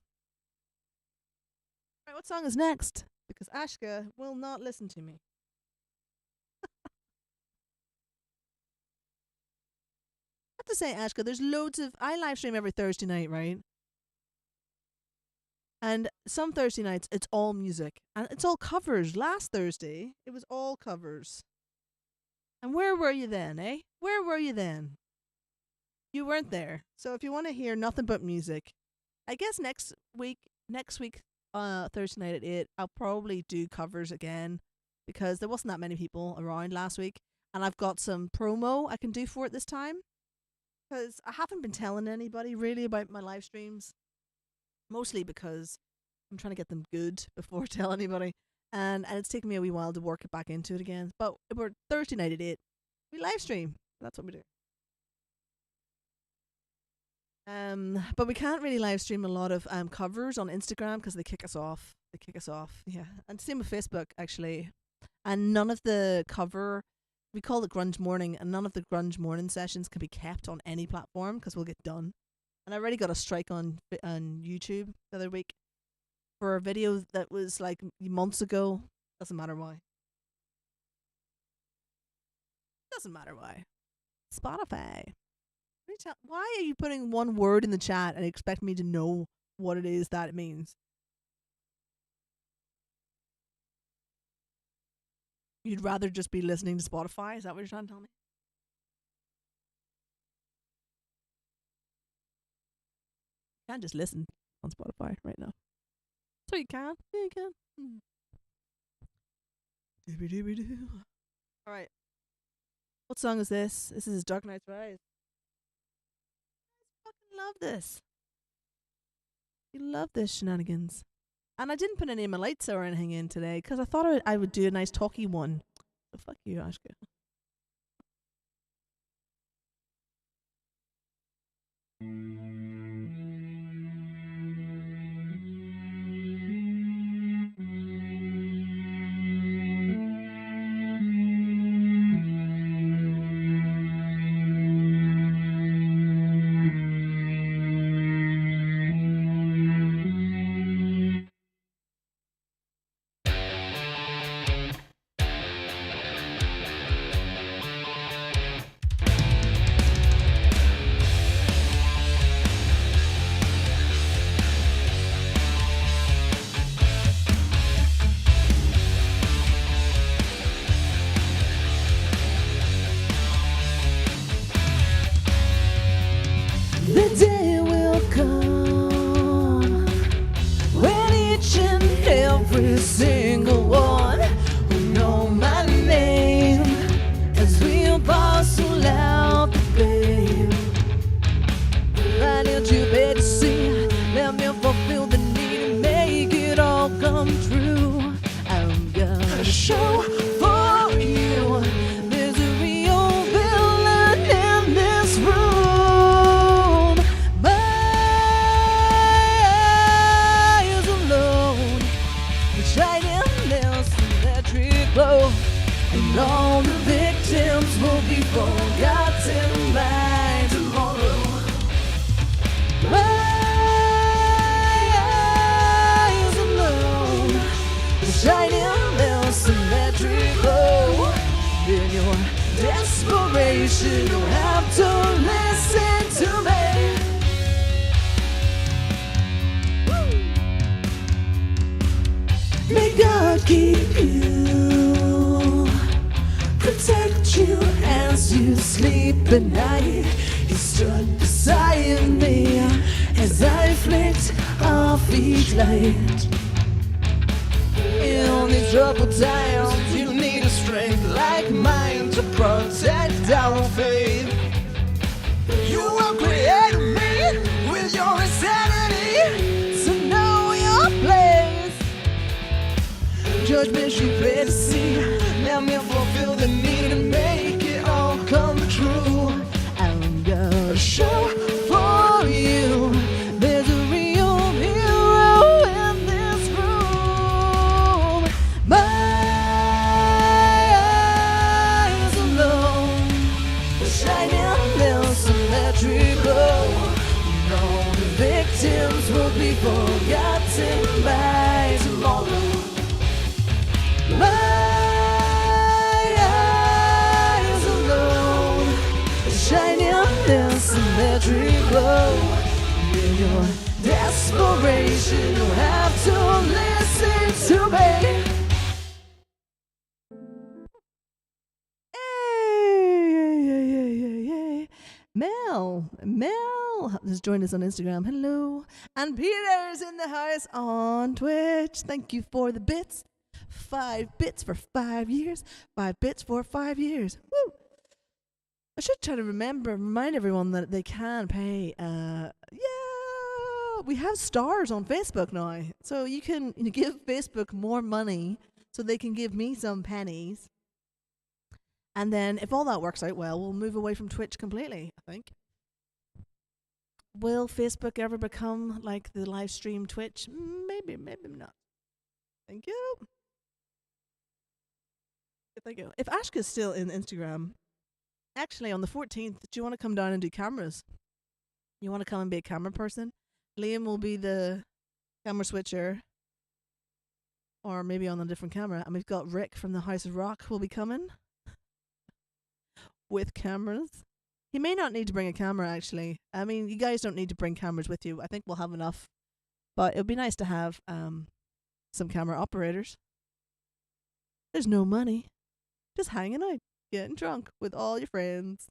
Right, what song is next? Because Ashka will not listen to me. I have to say, Ashka, there's loads of. I live stream every Thursday night, right? And some Thursday nights, it's all music. And it's all covers. Last Thursday, it was all covers. And where were you then, eh? Where were you then? You weren't there. So if you want to hear nothing but music, I guess next week, Thursday night at 8, I'll probably do covers again because there wasn't that many people around last week. And I've got some promo I can do for it this time because I haven't been telling anybody really about my live streams. Mostly because I'm trying to get them good before I tell anybody. And it's taken me a wee while to work it back into it again. But we're Thursday night at 8. We live stream. That's what we do. But we can't really live stream a lot of covers on Instagram because they kick us off. Yeah. And same with Facebook, actually. And none of the cover, we call it Grunge Morning, and none of the Grunge Morning sessions can be kept on any platform because we'll get done. And I already got a strike on YouTube the other week for a video that was like months ago. Doesn't matter why. Spotify. Why are you putting one word in the chat and expect me to know what it is that it means? You'd rather just be listening to Spotify? Is that what you're trying to tell me? You can't just listen on Spotify right now. So you can. Yeah, you can. Alright. What song is this? This is Dark Knight's Rise. I fucking love this. You love this shenanigans. And I didn't put any of my lights or anything in today because I thought I would do a nice talky one. So fuck you, Ashka. The day will come when each and every single one will know my name as we parcel out the babe. I need you, baby, to see. Let me fulfill the need and make it all come true. I'm gonna show for you. There's a real villain in this room. My eyes alone, the shining electric glow, and all the victims will be forgotten by tomorrow. My eyes alone, the shining electric glow. In your desperation, you'll have to listen to me. May God keep you, protect you as you sleep at night. He stood beside me as I flicked off each light. In these troubled times, you need a strength like mine to protect our faith. You will create me with your insanity, so know your place. Judgment you pray to see, let me fulfill the need and make it all come true. I'm gonna show for you. There's a real hero in this room. My eyes alone, the shining electric glow. And all the victims will be forgotten by tomorrow. flow. In your desperation, you have to listen to me. Hey. Mel has joined us on Instagram. Hello. And Peter's in the house on Twitch. Thank you for the bits. 5 bits for 5 years. 5 bits for 5 years. Woo! I should try to remind everyone that they can pay. We have stars on Facebook now, so you can give Facebook more money so they can give me some pennies. And then, if all that works out well, we'll move away from Twitch completely, I think. Will Facebook ever become like the live stream Twitch? Maybe not. Thank you. Thank you. If Ashka's still in Instagram, actually on the 14th, do you want to come down and do cameras? You want to come and be a camera person? Liam will be the camera switcher. Or maybe on a different camera. And we've got Rick from the House of Rock will be coming. With cameras. He may not need to bring a camera, actually. I mean, you guys don't need to bring cameras with you. I think we'll have enough. But it would be nice to have some camera operators. There's no money. Just hanging out, getting drunk with all your friends.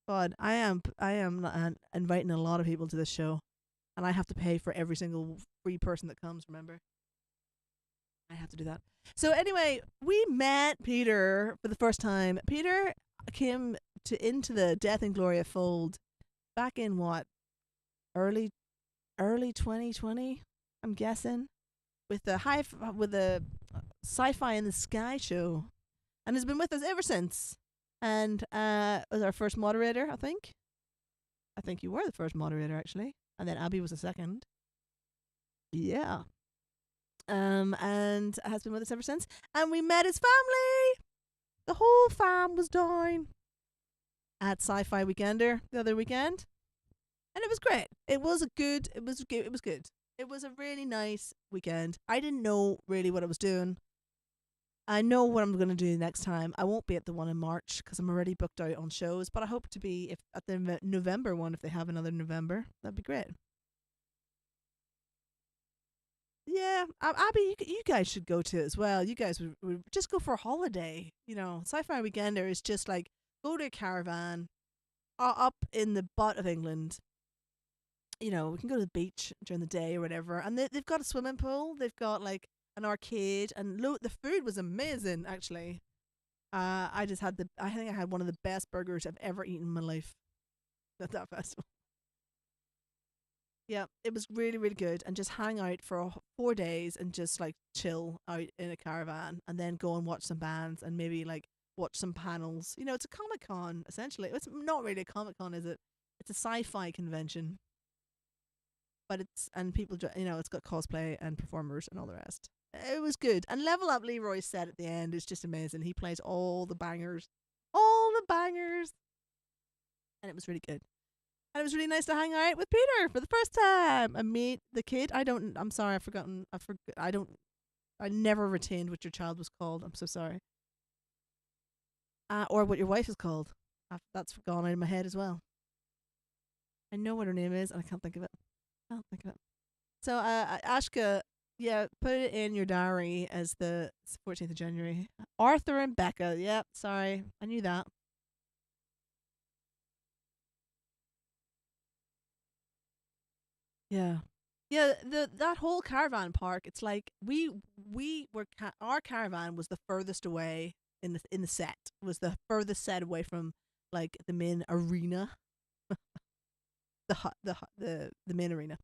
God, I am inviting a lot of people to this show. And I have to pay for every single free person that comes, remember? I have to do that. So anyway, we met Peter for the first time. Peter came into the Death and Gloria fold back in what? Early 2020, I'm guessing, with the Sci-Fi in the Sky show, and has been with us ever since. And was our first moderator, I think. I think you were the first moderator, actually, and then Abby was the second. Yeah. And has been with us ever since. And we met his family. The whole fam was down at Sci-Fi Weekender the other weekend, and it was great. It was good. It was good. It was a really nice weekend. I didn't know really what I was doing. I know what I'm going to do next time. I won't be at the one in March because I'm already booked out on shows, but I hope to be at the November one if they have another November. That'd be great. Yeah, Abby, you guys should go to it as well. You guys would just go for a holiday. Sci-Fi Weekender is just like go to a caravan up in the butt of England. We can go to the beach during the day or whatever. And they've got a swimming pool. They've got like an arcade. And the food was amazing, actually. I think I had one of the best burgers I've ever eaten in my life at that festival. Yeah, it was really, really good. And just hang out for 4 days and just like chill out in a caravan and then go and watch some bands and maybe like watch some panels. It's a Comic-Con, essentially. It's not really a Comic-Con, is it? It's a sci-fi convention. But people, it's got cosplay and performers and all the rest. It was good. And Level Up Leroy's set at the end is just amazing. He plays all the bangers. All the bangers. And it was really good. And it was really nice to hang out with Peter for the first time and meet the kid. I'm sorry, I've forgotten. I never retained what your child was called. I'm so sorry. Or what your wife is called. That's gone out of my head as well. I know what her name is and I can't think of it. So, Ashka, yeah, put it in your diary as the 14th of January. Arthur and Becca. Yep, sorry. I knew that. Yeah. Yeah, that whole caravan park, it's like our caravan was the furthest away in the set. Was the furthest set away from like the main arena. the main arena.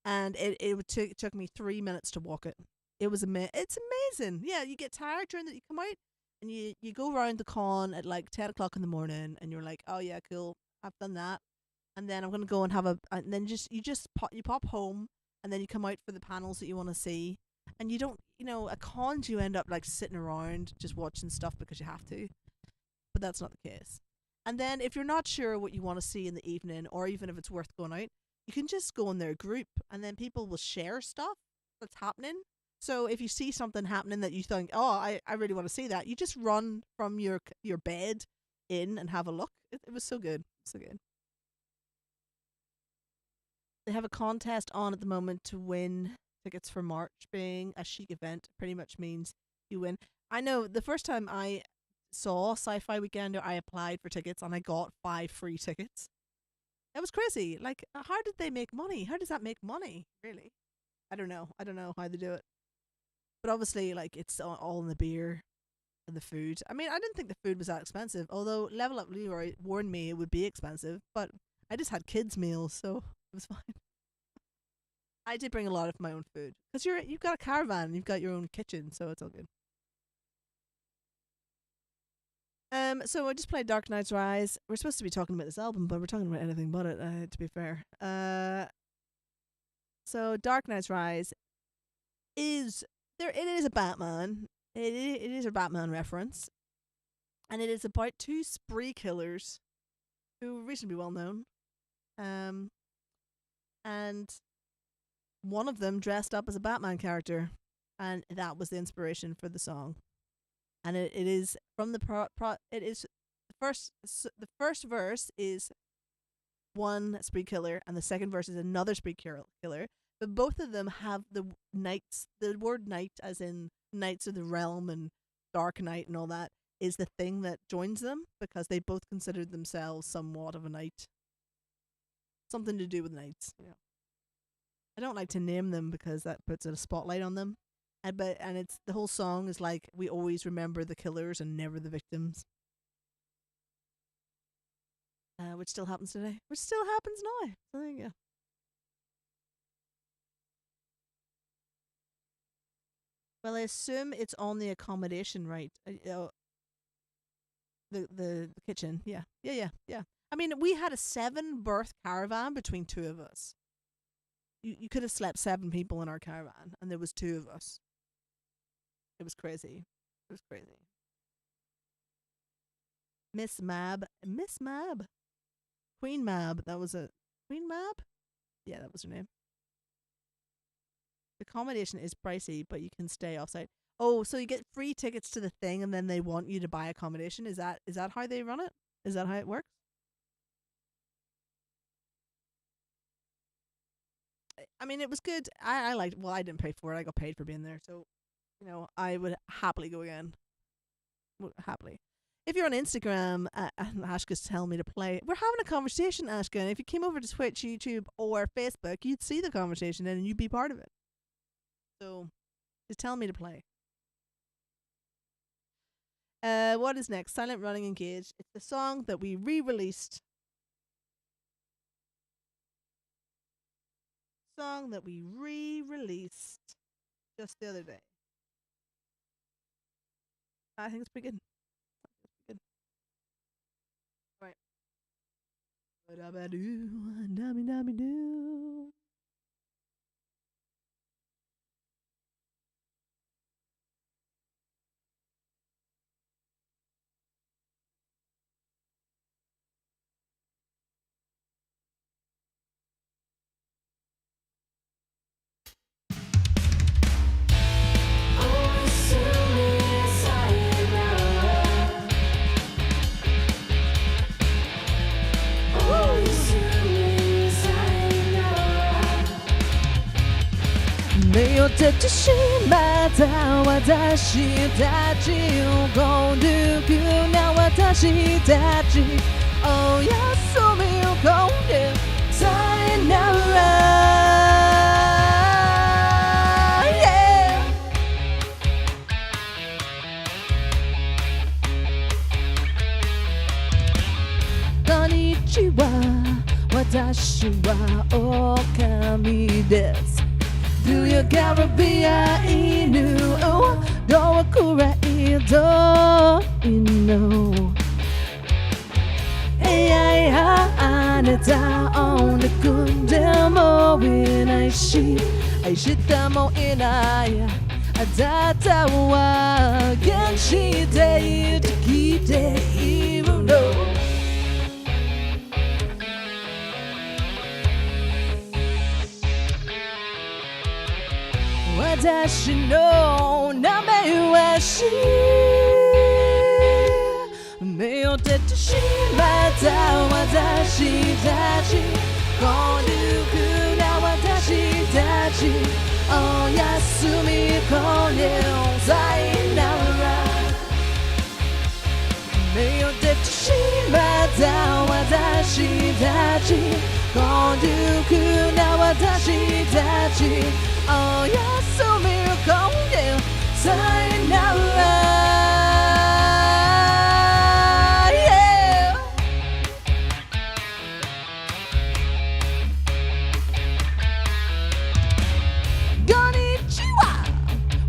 And it took me 3 minutes to walk it. It's amazing. Yeah, you get tired you come out and you go around the con at like 10 o'clock in the morning and you're like, oh yeah, cool, I've done that. And then I'm gonna go and and then you pop home and then you come out for the panels that you want to see. And you don't, at cons you end up like sitting around just watching stuff because you have to. But that's not the case. And then if you're not sure what you want to see in the evening, or even if it's worth going out, you can just go in their group and then people will share stuff that's happening. So if you see something happening that you think, oh, I really want to see that, you just run from your bed in and have a look. It was so good. So good. they have a contest on at the moment to win tickets for March. Being a chic event pretty much means you win. I know the first time I saw Sci-Fi Weekender, I applied for tickets and I got 5 free tickets. That was crazy. Like, how did they make money? How does that make money? Really? I don't know. I don't know how they do it. But obviously, like, it's all in the beer and the food. I mean, I didn't think the food was that expensive, although Level Up Leroy warned me it would be expensive, but I just had kids' meals, so it was fine. I did bring a lot of my own food because you've got a caravan, you've got your own kitchen, so it's all good. So I just played Dark Knight's Rise. We're supposed to be talking about this album, but we're talking about anything but it. To be fair, so Dark Knight's Rise is there. It is a Batman. It is a Batman reference, and it is about 2 spree killers who are reasonably well known. And one of them dressed up as a Batman character, and that was the inspiration for the song. And it is from the it is the first verse is one spree killer, and the second verse is another spree killer. But both of them have the word knight, as in Knights of the Realm and Dark Knight and all that, is the thing that joins them, because they both considered themselves somewhat of a knight. Something to do with knights. Yeah. I don't like to name them because that puts a spotlight on them. And it's the whole song is like, we always remember the killers and never the victims. Which still happens today. Which still happens now. So there you go. Well, I assume it's on the accommodation, right? The kitchen. Yeah. I mean, we had a 7-berth caravan between 2 of us. You could have slept 7 people in our caravan, and there was 2 of us. It was crazy. Miss Mab. Queen Mab. That was a Queen Mab? Yeah, that was her name. The accommodation is pricey, but you can stay offsite. Oh, so you get free tickets to the thing, and then they want you to buy accommodation. Is that how they run it? Is that how it works? I mean, it was good. I liked. Well, I didn't pay for it. I got paid for being there, so I would happily go again. Happily. If you're on Instagram, Ashka's telling me to play. We're having a conversation, Ashka. And if you came over to Twitch, YouTube, or Facebook, you'd see the conversation and you'd be part of it. So, just tell me to play. What is next? Silent Running Engaged. It's the song that we re-released. Just the other day. I think it's pretty good. Right. Ba-da-ba-doo.没有的自信また私たちをこ抜くな私たちおやすみをこんでさよならこんにちは私は狼です Do you gotta be a inu? Don't cry, don't you know? Hey, I neta on the good demo when I see I should demo in I data wa can she day to keep the even though. 私の名前はし目を閉じてしまった私たちこういうくら今熟な私たちおやすみ今夜さよなら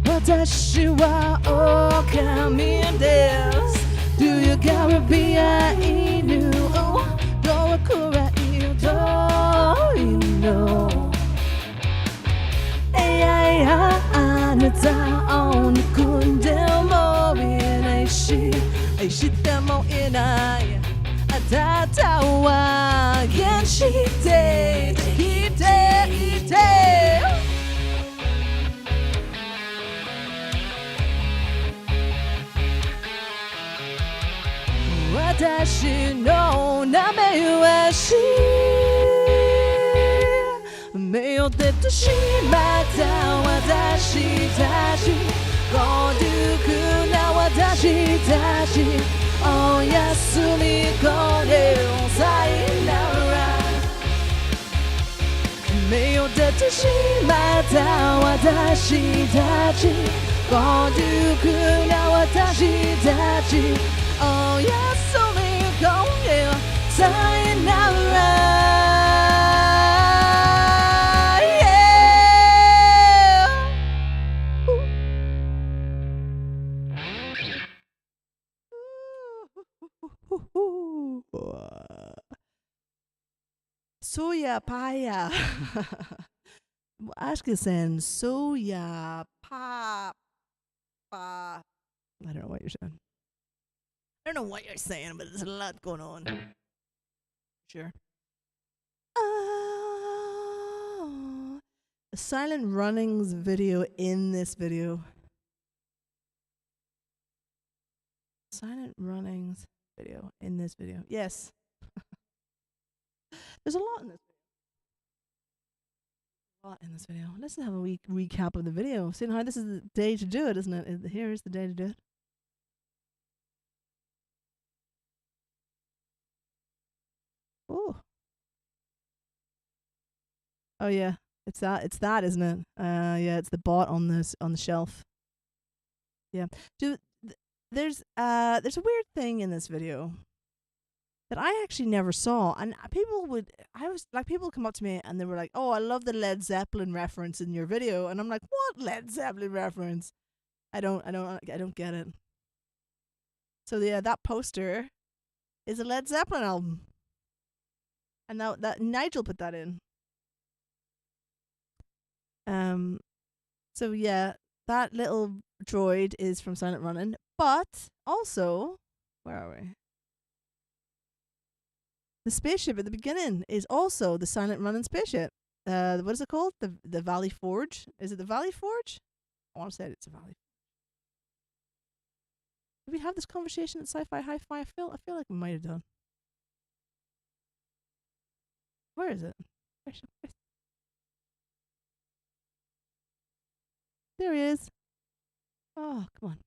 私は狼です Do you gotta be a 犬どうくらいといのいやいやあなたを憎んでもいないし愛してもいないあなたは原して生きていて私の名前はし目を出てしまった私たち孤独な私たちおやすみこれをさよなら目を出てしまった私たち孤独な私たちおやすみ今夜さよならSoya paya. Ashkeson soya pa. I don't know what you're saying. I don't know what you're saying, but there's a lot going on. Sure. Silent runnings video in this video. Silent runnings video in this video. Yes. There's a lot in this video. A lot in this video. Let's have a wee recap of the video. See how this is the day to do it, isn't it? Here is the day to do it. Oh yeah, it's that, isn't it? Yeah, it's the bot on the shelf. Yeah, there's a weird thing in this video that I actually never saw, and people come up to me and they were like, "Oh, I love the Led Zeppelin reference in your video," and I'm like, "What Led Zeppelin reference? I don't get it." So yeah, that poster is a Led Zeppelin album, and that Nigel put that in. So yeah, that little droid is from Silent Running, but also, where are we? The spaceship at the beginning is also the Silent Running spaceship. What is it called? The Valley Forge? Is it the Valley Forge? I want to say it's a Valley. Did we have this conversation at Sci-Fi Hi-Fi? I feel like we might have done. Where is it? There he is. Oh, come on.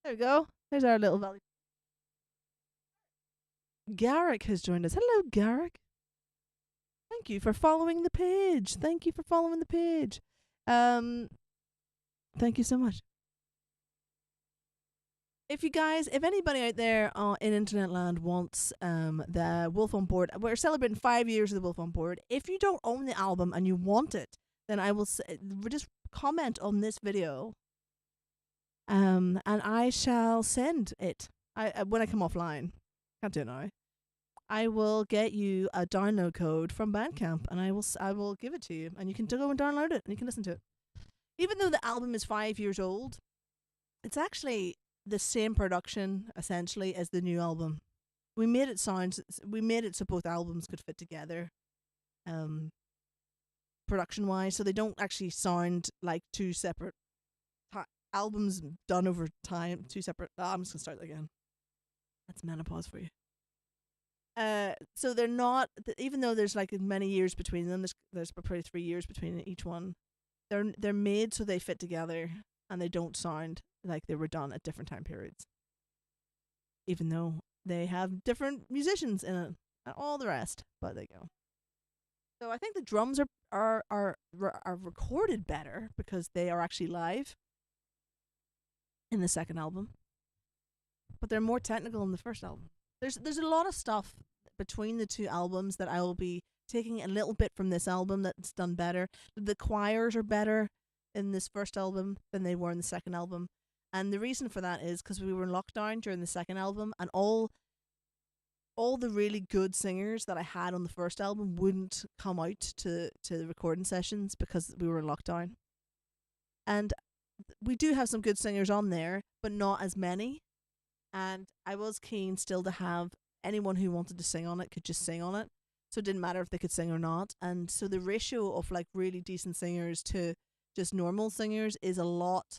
There we go. There's our little valley. Garrick has joined us. Hello, Garrick. Thank you for following the page. Thank you so much. If anybody out there in internet land wants the Wolf on Board, we're celebrating 5 years of the Wolf on Board. If you don't own the album and you want it, then I will just comment on this video, and I shall send it. When I come offline, can't do it now. I will get you a download code from Bandcamp, and I will give it to you, and you can go and download it, and you can listen to it. Even though the album is 5 years old, it's actually the same production essentially as the new album. We made it so both albums could fit together, production wise, so they don't actually sound like two separate albums done over time. Two separate. I'm just gonna start that again. That's menopause for you. So they're not, even though there's like many years between them. There's probably 3 years between each one. They're made so they fit together and they don't sound like they were done at different time periods, even though they have different musicians in it and all the rest. But there you go. So I think the drums are recorded better because they are actually live in the second album, but they're more technical in the first album. There's a lot of stuff between the two albums that I will be taking a little bit from this album that's done better. The choirs are better in this first album than they were in the second album. And the reason for that is because we were in lockdown during the second album, and all the really good singers that I had on the first album wouldn't come out to the recording sessions because we were in lockdown. And we do have some good singers on there, but not as many. And I was keen still to have anyone who wanted to sing on it could just sing on it. So it didn't matter if they could sing or not. And so the ratio of like really decent singers to just normal singers is a lot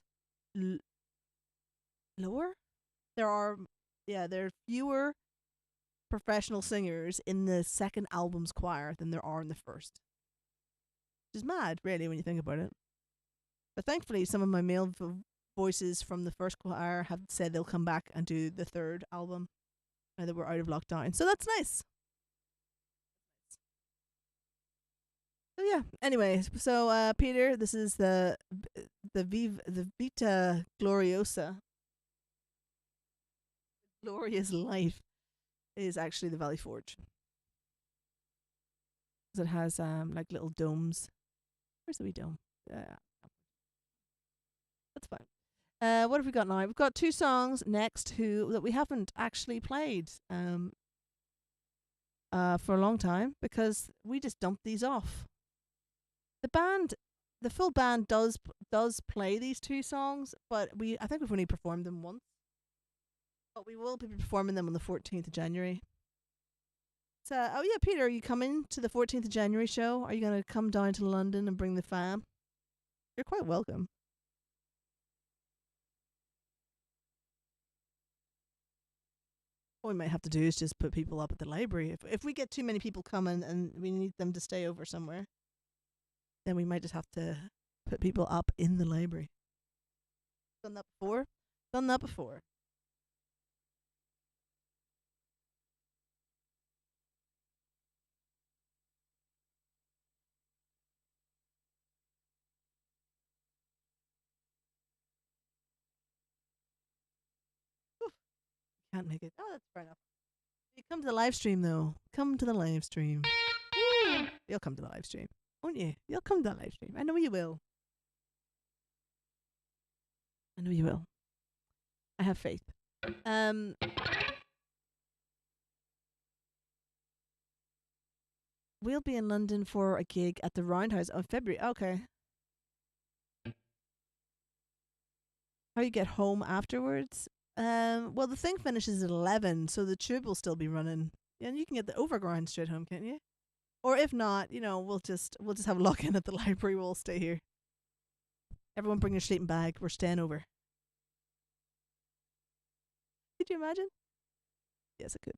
lower. There are fewer professional singers in the second album's choir than there are in the first. Which is mad, really, when you think about it. But thankfully, some of my male voices from the first choir have said they'll come back and do the third album now that we're out of lockdown. So that's nice. So yeah. Anyway, so Peter, this is the Vita Gloriosa. Glorious life is actually the Valley Forge. It has like little domes. Where's the wee dome? That's fine. What have we got now? We've got two songs next that we haven't actually played for a long time because we just dumped these off. The full band does play these two songs, but I think we've only performed them once. But we will be performing them on the 14th of January. So, oh yeah, Peter, are you coming to the 14th of January show? Are you going to come down to London and bring the fam? You're quite welcome. What we might have to do is just put people up at the library. If we get too many people coming and we need them to stay over somewhere, then we might just have to put people up in the library. Done that before? Done that before. Oof. Can't make it. Oh, that's fair enough. You come to the live stream, though. Come to the live stream. You'll come to the live stream, won't you? You'll come to the live stream. I know you will. I know you will. I have faith. We'll be in London for a gig at the Roundhouse on February. Okay. How you get home afterwards? Well, the thing finishes at 11, so the tube will still be running. And you can get the overground straight home, can't you? Or if not, we'll just have a lock in at the library. We'll stay here. Everyone bring your sleeping bag. We're staying over. Could you imagine? Yes, I could.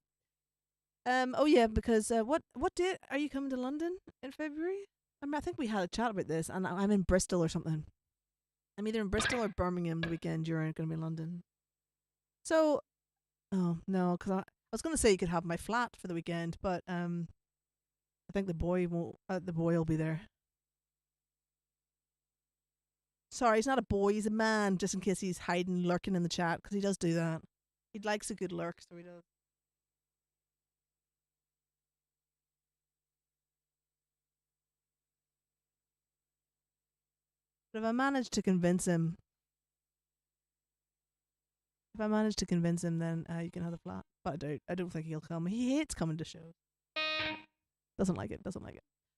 Oh yeah, because what date are you coming to London in February? I think we had a chat about this, and I'm in Bristol or something. I'm either in Bristol or Birmingham the weekend. You're going to be in London. So, oh no, because I was going to say you could have my flat for the weekend, but I think the boy won't. The boy will be there. Sorry, he's not a boy. He's a man. Just in case he's hiding, lurking in the chat, because he does do that. He likes a good lurk, so he does. But if I manage to convince him, then you can have the flat. But I don't think he'll come. He hates coming to shows. Doesn't like it.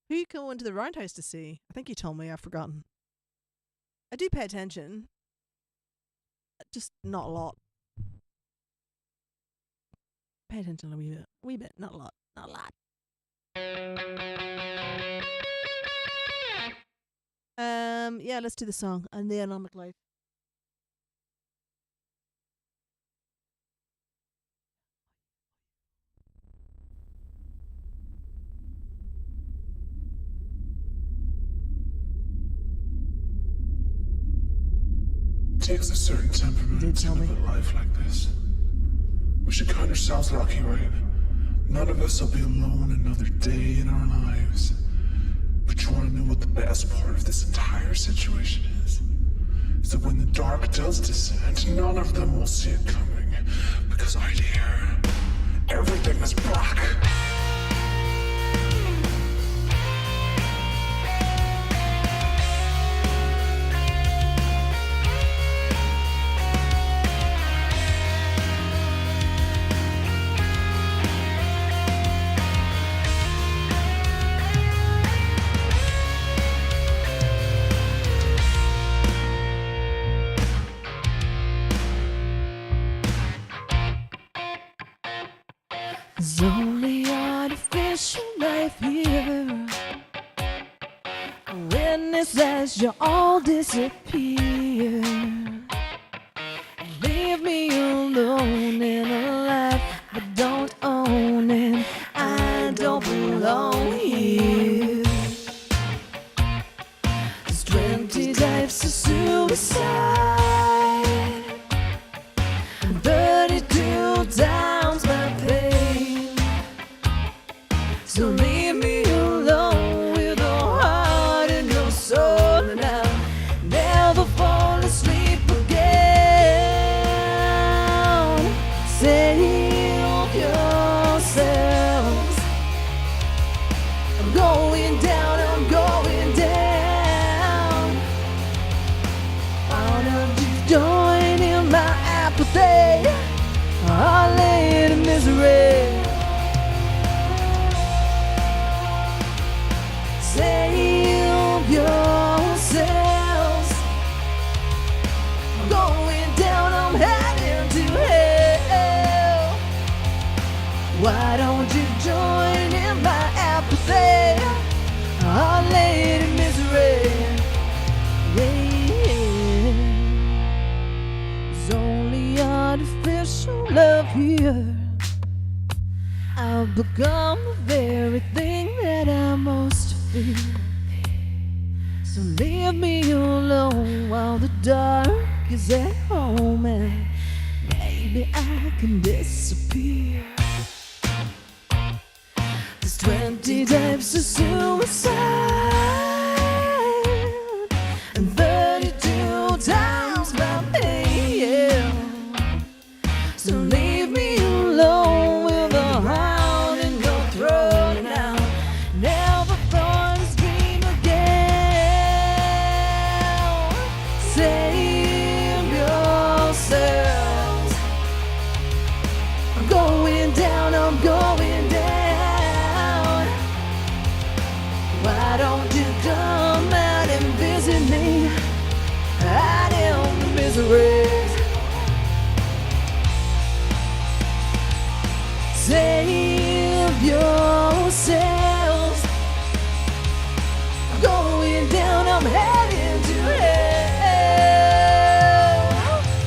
Who you going to the Roundhouse to see? I think you told me. I've forgotten. I do pay attention. Just not a lot. Pay attention a wee bit, not a lot. Yeah, let's do the song and the Anomic Life. takes a certain temperament to live a life like this. We should count ourselves lucky, right? None of us will be alone another day in our lives. But you want to know what the best part of this entire situation is? Is that when the dark does descend, none of them will see it coming. Because right here, everything is black. There's only artificial life here. A witness as you all disappear. Leave me alone in a life I don't own, and I don't belong here. There's 20 types of suicide, and 32 times my pain. So leave me alone with a heart and no soul, and I'll never fall asleep again. Save yourselves. I'm going down, I'm going down. Why don't you join in my apathy? I'll lay in misery. Save yourselves. I'm going down, I'm heading to hell. Why don't you join in my apathy? I'll lay in misery. Yeah. There's only artificial love here. I've become the very thing that I most fear. So leave me alone while the dark is at home, and maybe I can disappear. There's 20 types of suicide, and 32 times my pain. So leave me alone with a hound in your throat, and I'll never thought this dream again. Save yourselves. I'm going down, I'm going down. Why don't you come out and visit me? I am the misery. Save yourselves. I'm going down, I'm heading to hell.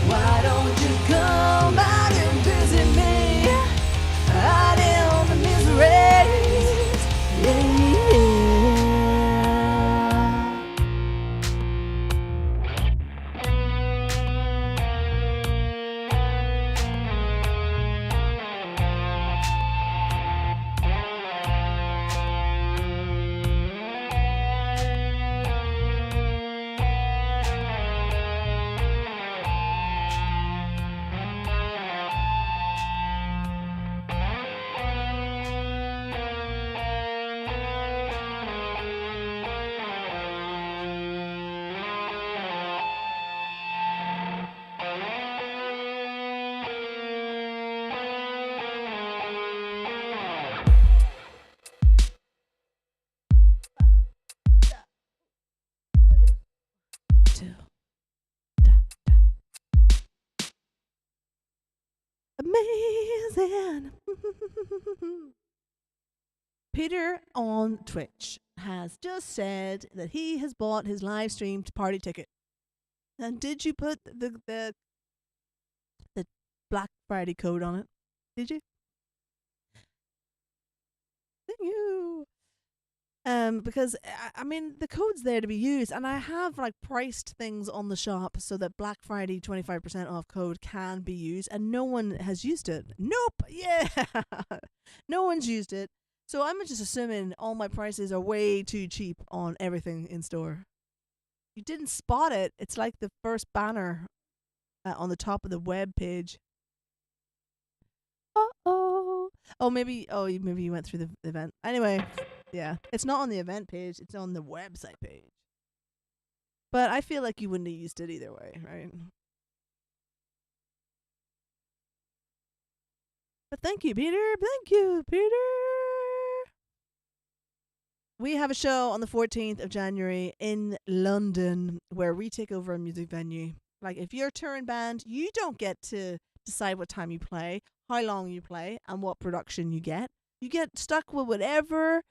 Why don't you come out and visit me? I am the misery. Yeah. Amazing. Peter on Twitch has just said that he has bought his live streamed party ticket. And did you put the Black Friday code on it? Did you? Thank you. Because I mean the code's there to be used, and I have like priced things on the shop so that Black Friday 25% off code can be used, and no one has used it. Nope, yeah, no one's used it. So I'm just assuming all my prices are way too cheap on everything in store. You didn't spot it. It's like the first banner on the top of the web page. Oh. Oh, maybe. Oh, maybe you went through the event. Anyway, yeah, it's not on the event page. It's on the website page. But I feel like you wouldn't have used it either way, right? But thank you, Peter. Thank you, Peter. We have a show on the 14th of January in London where we take over a music venue. Like, if you're a touring band, you don't get to decide what time you play, how long you play, and what production you get. You get stuck with whatever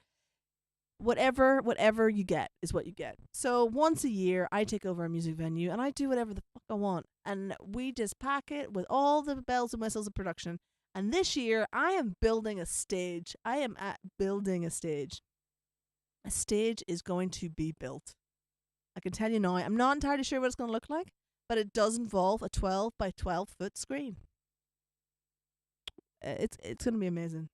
you get is what you get. So once a year, I take over a music venue and I do whatever the fuck I want. And we just pack it with all the bells and whistles of production. And this year, I am building a stage. I am at building a stage. A stage is going to be built. I can tell you now, I'm not entirely sure what it's going to look like, but it does involve a 12 by 12-foot screen. It's going to be amazing.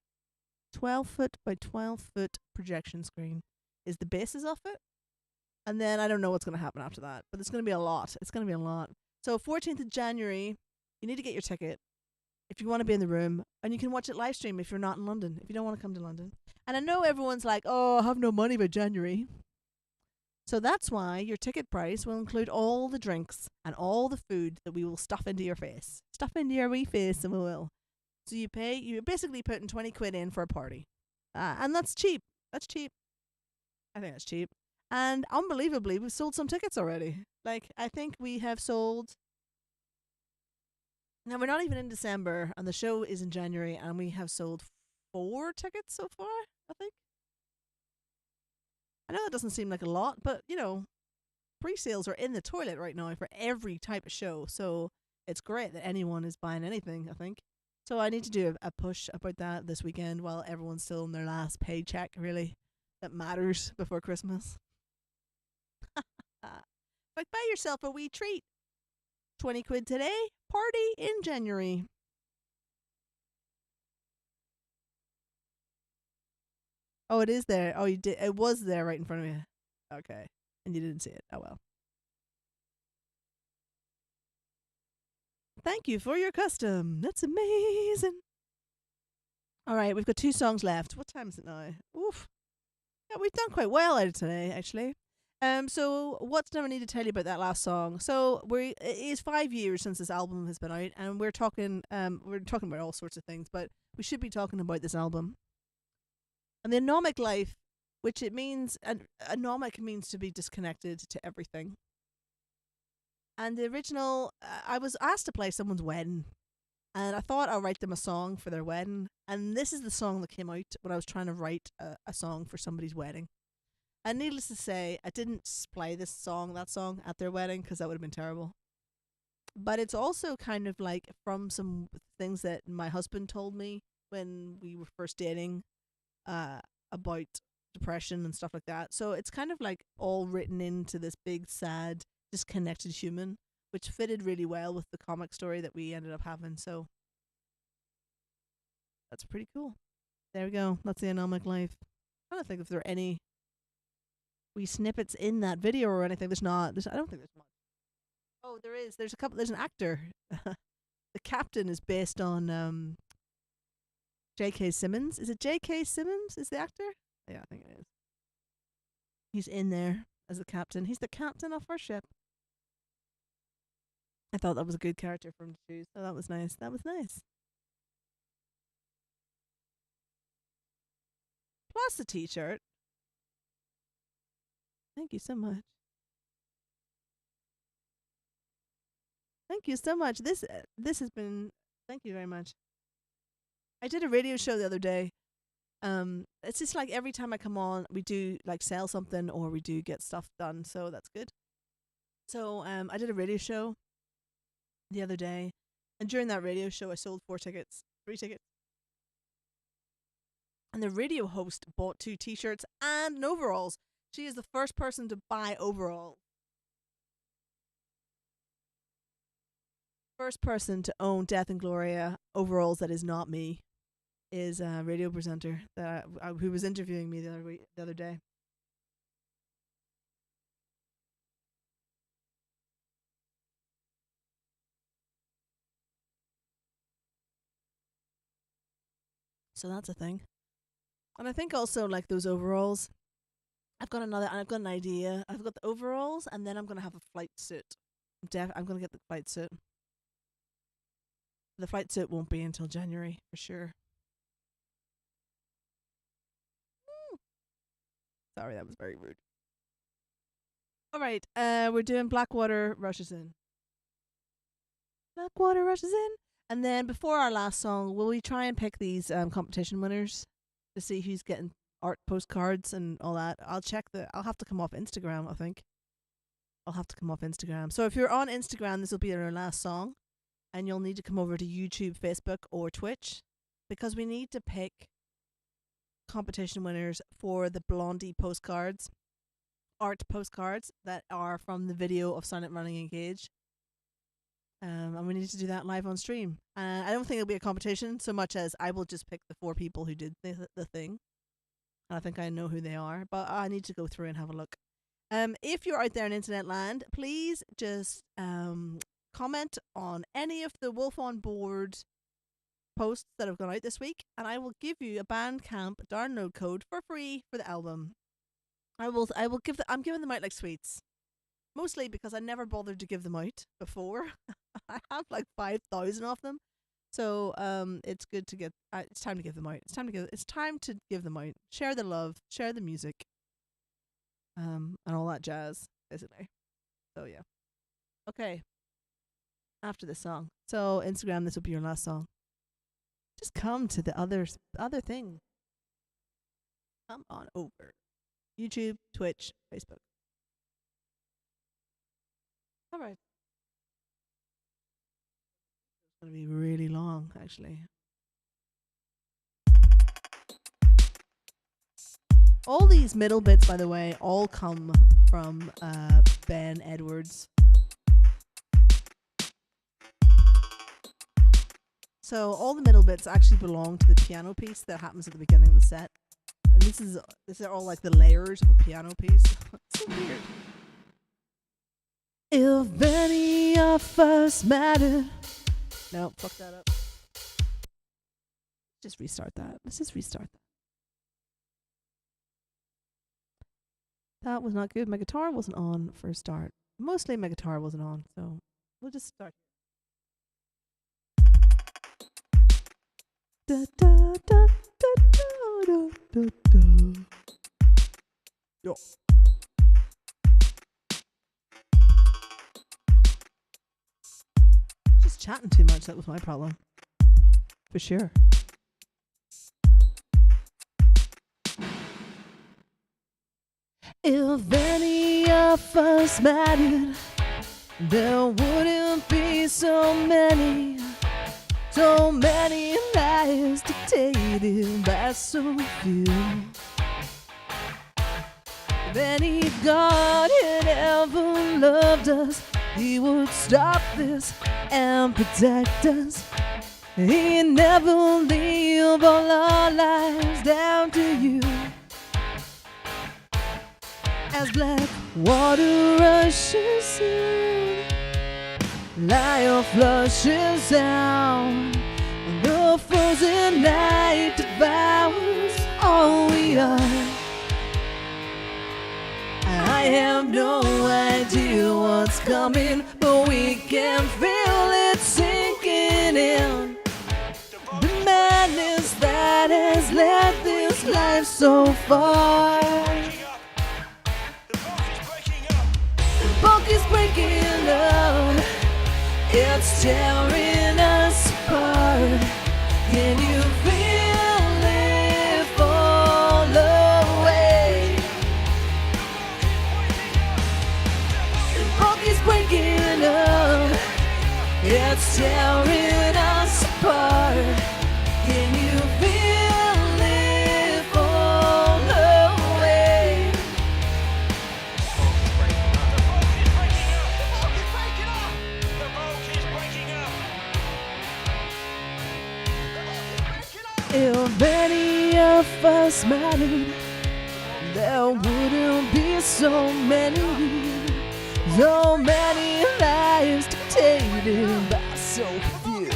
12-foot by 12-foot projection screen is the basis of it. And then I don't know what's going to happen after that, but it's going to be a lot. It's going to be a lot. So 14th of January, you need to get your ticket if you want to be in the room, and you can watch it live stream if you're not in London, if you don't want to come to London. And I know everyone's like, oh, I have no money by January. So that's why your ticket price will include all the drinks and all the food that we will stuff into your face. Stuff into your wee face, and we will. So you're basically putting 20 quid in for a party. And that's cheap. That's cheap. I think that's cheap. And unbelievably, we've sold some tickets already. Like, I think we have sold. Now, we're not even in December, and the show is in January, and we have sold 4 tickets so far, I think. I know that doesn't seem like a lot, but, pre-sales are in the toilet right now for every type of show. So it's great that anyone is buying anything, I think. So I need to do a push about that this weekend while everyone's still in their last paycheck, really. That matters before Christmas. Like, buy yourself a wee treat. 20 quid today, party in January. Oh, it is there. Oh, you did. It was there right in front of you. Okay. And you didn't see it. Oh, well. Thank you for your custom. That's amazing. All right, we've got 2 songs left. What time is it now? Oof. Yeah, we've done quite well out of today, actually. So what's do I need to tell you about that last song? So it is 5 years since this album has been out, and we're talking about all sorts of things, but we should be talking about this album. And the anomic life, which it means, anomic means to be disconnected to everything. And the original, I was asked to play someone's wedding, and I thought I'll write them a song for their wedding. And this is the song that came out when I was trying to write a song for somebody's wedding. And needless to say, I didn't play that song at their wedding because that would have been terrible. But it's also kind of like from some things that my husband told me when we were first dating about depression and stuff like that. So it's kind of like all written into this big, sad, disconnected human, which fitted really well with the comic story that we ended up having. So that's pretty cool. There we go. That's the anomic life. I'm trying to think if there are any wee snippets in that video or anything. There's not. I don't think there's much. Oh, there is. There's a couple. There's an actor. The captain is based on J.K. Simmons. Is it J.K. Simmons? Is the actor? Yeah, I think it is. He's in there as the captain. He's the captain of our ship. I thought that was a good character for him to choose. So that was nice. That was nice. Plus a t-shirt. Thank you so much. Thank you so much. This has been. Thank you very much. I did a radio show the other day. It's just like every time I come on, we do like sell something or we do get stuff done. So that's good. So I did a radio show the other day, and during that radio show, I sold 4 tickets, 3 tickets. And the radio host bought 2 t-shirts and an overalls. She is the first person to buy overalls. First person to own Death and Gloria overalls that is not me is a radio presenter that who was interviewing me the other day. So that's a thing. And I think also like those overalls, I've got an idea. I've got the overalls and then I'm going to have a flight suit. I'm going to get the flight suit. The flight suit won't be until January for sure. Sorry, that was very rude. All right, we're doing Blackwater Rushes In. Blackwater Rushes In. And then before our last song, will we try and pick these competition winners to see who's getting art postcards and all that? I'll have to come off Instagram, I think. I'll have to come off Instagram. So if you're on Instagram, this will be our last song. And you'll need to come over to YouTube, Facebook, or Twitch. Because we need to pick competition winners for the Blondie postcards. Art postcards that are from the video of Silent Running Engage. And we need to do that live on stream. I don't think it'll be a competition so much as I will just pick the 4 people who did the thing. And I think I know who they are, but I need to go through and have a look. If you're out there in internet land, please just comment on any of the Wolf on Board posts that have gone out this week, and I will give you a Bandcamp download code for free for the album. I'm giving them out like sweets. Mostly because I never bothered to give them out before. I have like 5,000 of them, so it's good to get. It's time to give them out. It's time to give them out. Share the love, share the music, and all that jazz, basically. So yeah, okay. After this song, so Instagram, this will be your last song. Just come to the other thing. Come on over, YouTube, Twitch, Facebook. All right. It's going to be really long, actually. All these middle bits, by the way, all come from Ben Edwards. So all the middle bits actually belong to the piano piece that happens at the beginning of the set. And these are all like the layers of a piano piece. It's so weird. If any of us mattered. No, fuck that up. Just restart that. Let's just restart that. That was not good. My guitar wasn't on for a start. Mostly my guitar wasn't on, so we'll just start. Da da da da da da da. Yo. Just chatting too much, that was my problem. For sure. If any of us mattered, there wouldn't be so many lives dictated by so few. If any God had ever loved us, He would stop this and protect us. He'd never leave all our lives down to you. As black water rushes in, life flushes out, and the frozen night devours all we are. I have no idea what's coming, but we can feel it sinking in. The madness that has led this life so far. The bulk is breaking up, it's tearing us apart. Can you feel it fall away? The bulk is breaking up, it's tearing us apart. Can you feel it If any of us mattered, there wouldn't be so many lives dictated by so few.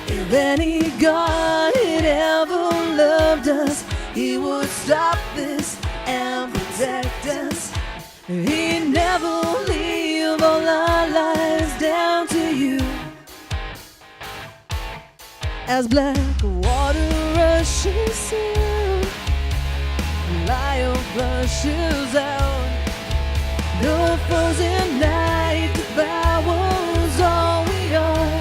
If any God had ever loved us, He would stop this and protect us. He'd never leave all our lives down to you. As black water rushes in, lion flushes out, the frozen night devours all we are.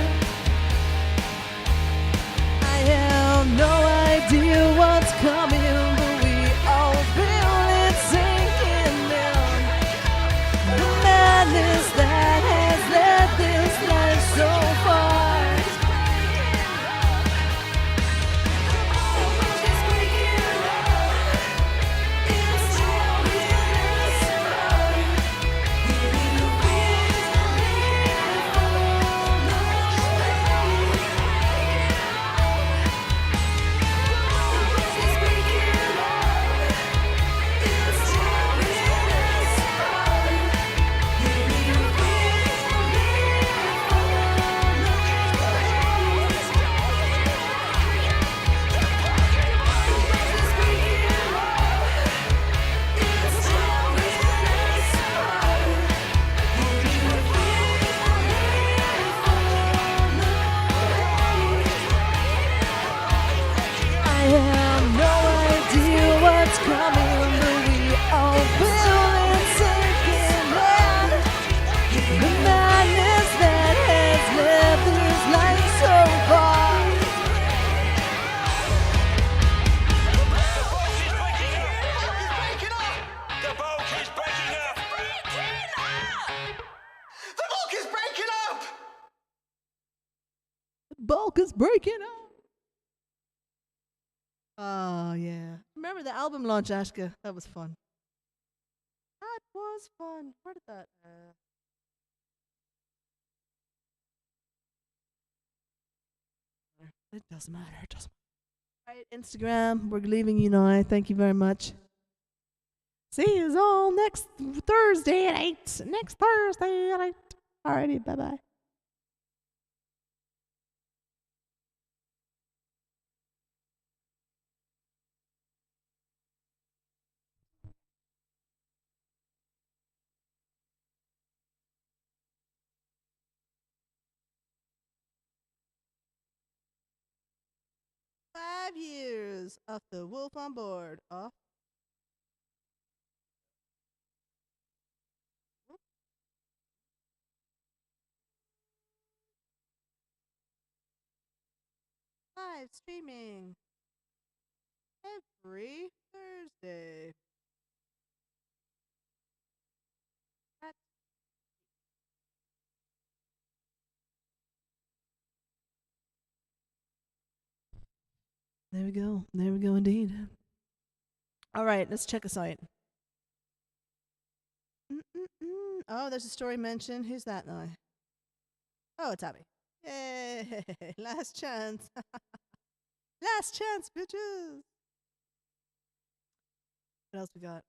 I have no idea what's coming, but we all feel it sinking in. The madness that has led this life so far. Bulk is breaking up. Oh, yeah. Remember the album launch, Ashka? That was fun. That was fun. Where did that? It doesn't matter. It doesn't matter. All right, Instagram. We're leaving you now. Thank you very much. See you all next Thursday at 8. Next Thursday at 8. Alrighty, bye-bye. Five years of the Wolf on Board. Off. 5 streaming every Thursday. At There we go. There we go indeed. All right, let's check a site. Oh, there's a story mentioned. Who's that now? Oh, it's Abby. Yay! Last chance. Last chance, bitches. What else we got?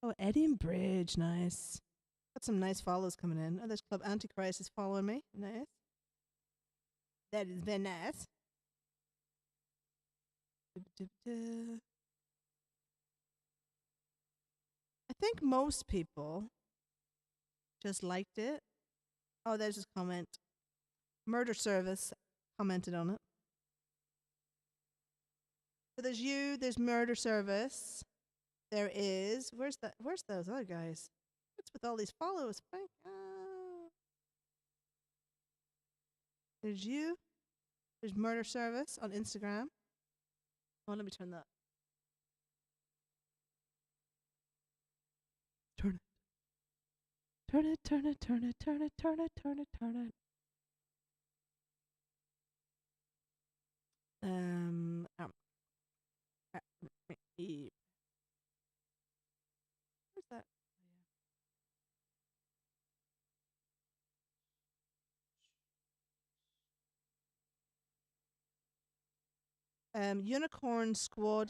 Oh, Eddie and Bridge. Nice. Got some nice follows coming in. Oh, there's Club Antichrist is following me. Nice. That is very nice. I think most people just liked it. Oh, there's his comment. Murder Service commented on it. So there's you, there's Murder Service. There is where's those other guys? What's with all these follows? There's you. There's Murder Service on Instagram. Oh, let me turn that. Turn it. Turn it, turn it, turn it, turn it, turn it, turn it, turn it. Where's that? Unicorn Squad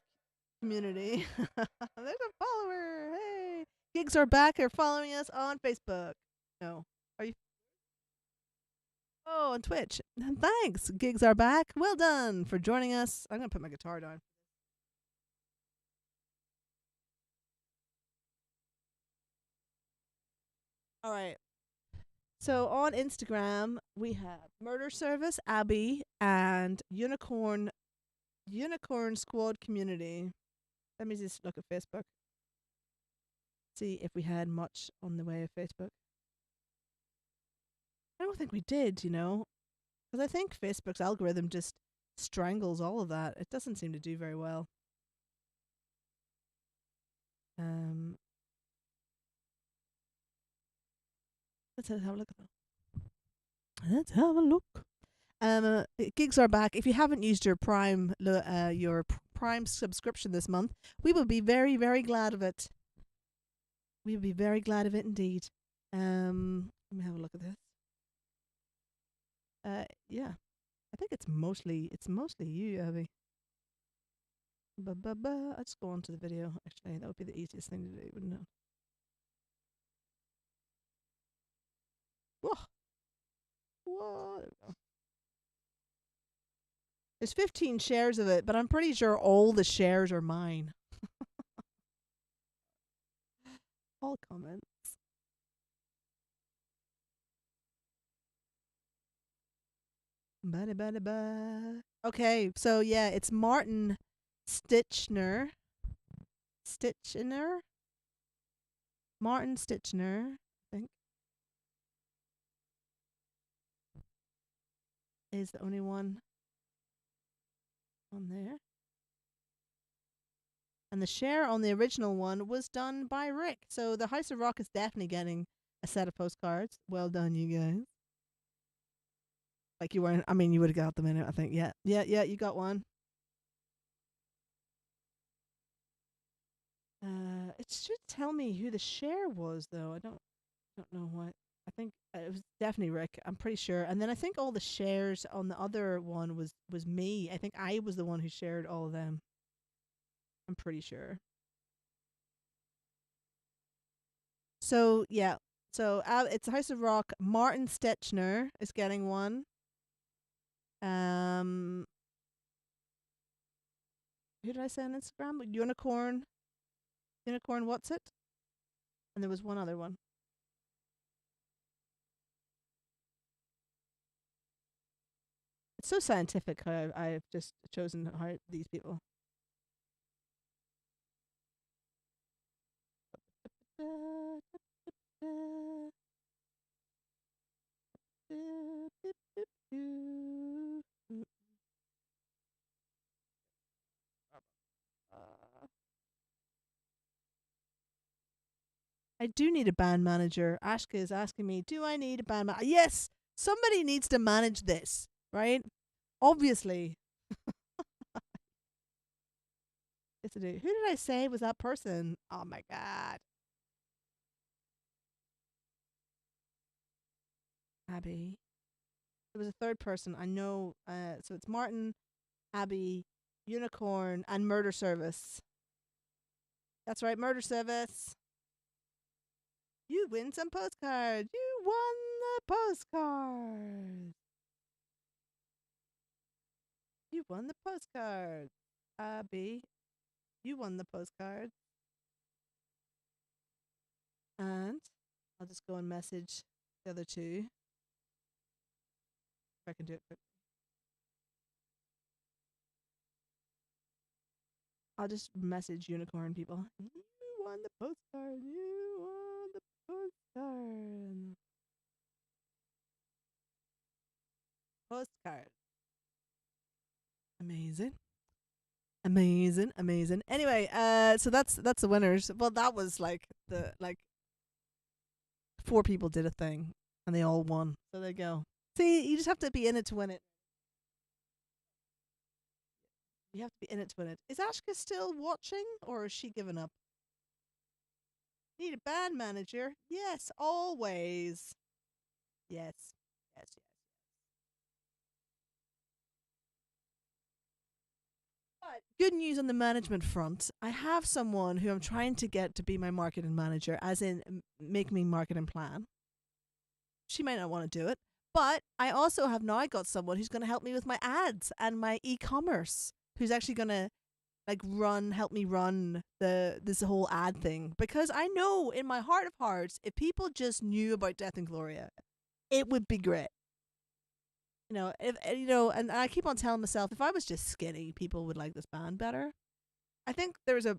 community. There's a follower. Hey, gigs are back. Are following us on Facebook. No, are you? Oh, on Twitch. Thanks. Gigs are back. Well done for joining us. I'm gonna put my guitar down. All right. So on Instagram we have Murder Service, Abby, and Unicorn Squad community. Let me just look at Facebook. See if we had much on the way of Facebook. I don't think we did, because I think Facebook's algorithm just strangles all of that. It doesn't seem to do very well. Um, let's have a look at that. Let's have a look. Gigs are back. If you haven't used your Prime subscription this month, we will be very, very glad of it. We will be very glad of it indeed. Let me have a look at this. Yeah, I think it's mostly you, Abby. I'll just go on to the video. Actually, that would be the easiest thing to do, wouldn't it? Whoa, whoa. There we go. There's 15 shares of it, but I'm pretty sure all the shares are mine. All comments. Ba-da-ba-da-ba. Okay, so yeah, it's Martin Stitchner. Martin Stitchner, I think, is the only one on there. And the share on the original one was done by Rick. So the House of Rock is definitely getting a set of postcards. Well done, you guys. Like you weren't, I mean, you would have got them in it, I think. Yeah, you got one. It should tell me who the share was, though. I don't know what. I think it was definitely Rick. I'm pretty sure. And then I think all the shares on the other one was me. I think I was the one who shared all of them. I'm pretty sure. So yeah. So it's House of Rock. Martin Stetchner is getting one. Who did I say on Instagram? Unicorn. What's it? And there was one other one. It's so scientific how I've just chosen to hire these people. I do need a band manager. Ashka is asking me, do I need a band manager? Yes, somebody needs to manage this, right? Obviously. Yes, I do. Who did I say was that person? Oh my God. Abby. There was a third person. I know. So it's Martin, Abby, Unicorn, and Murder Service. That's right, Murder Service. You win some postcards. You won the postcard. You won the postcard. Abby, you won the postcard. And I'll just go and message the other two. If I can do it quick. I'll just message Unicorn people. You won the postcard. You won the postcard. Postcard. Amazing. Amazing. Anyway, so that's the winners. Well, that was like the 4 people did a thing and they all won. So there you go. See, you just have to be in it to win it. You have to be in it to win it. Is Ashka still watching or has she given up? Need a band manager? Yes, always. Yes. good news on the management front. I have someone who I'm trying to get to be my marketing manager, as in make me marketing plan. She might not want to do it, but I also have now got someone who's going to help me with my ads and my e-commerce, who's actually going to like help me run this whole ad thing, because I know in my heart of hearts, if people just knew about Death and Gloria, it would be great. If and I keep on telling myself, if I was just skinny, people would like this band better. I think there's a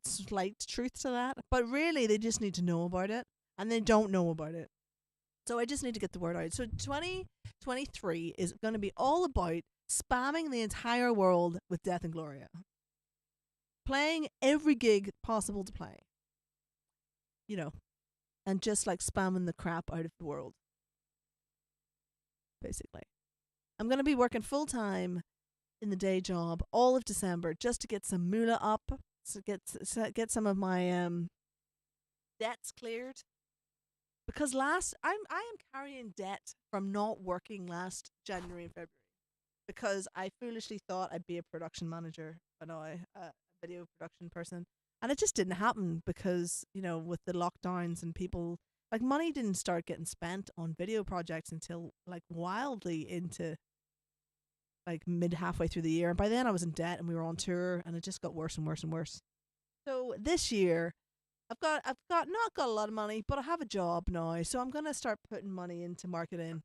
slight truth to that, but really they just need to know about it, and they don't know about it. So I just need to get the word out. So 2023 is going to be all about spamming the entire world with Death and Gloria, playing every gig possible to play, you know, and just like spamming the crap out of the world, basically. I'm going to be working full time in the day job all of December just to get some moolah up, to get some of my debts cleared. Because I am carrying debt from not working last January and February, because I foolishly thought I'd be a production manager, but no, a video production person, and it just didn't happen because with the lockdowns and people, like, money didn't start getting spent on video projects until like wildly into like mid halfway through the year, and by then I was in debt and we were on tour, and it just got worse and worse and worse. So this year I've not got a lot of money, but I have a job now, so I'm gonna start putting money into marketing,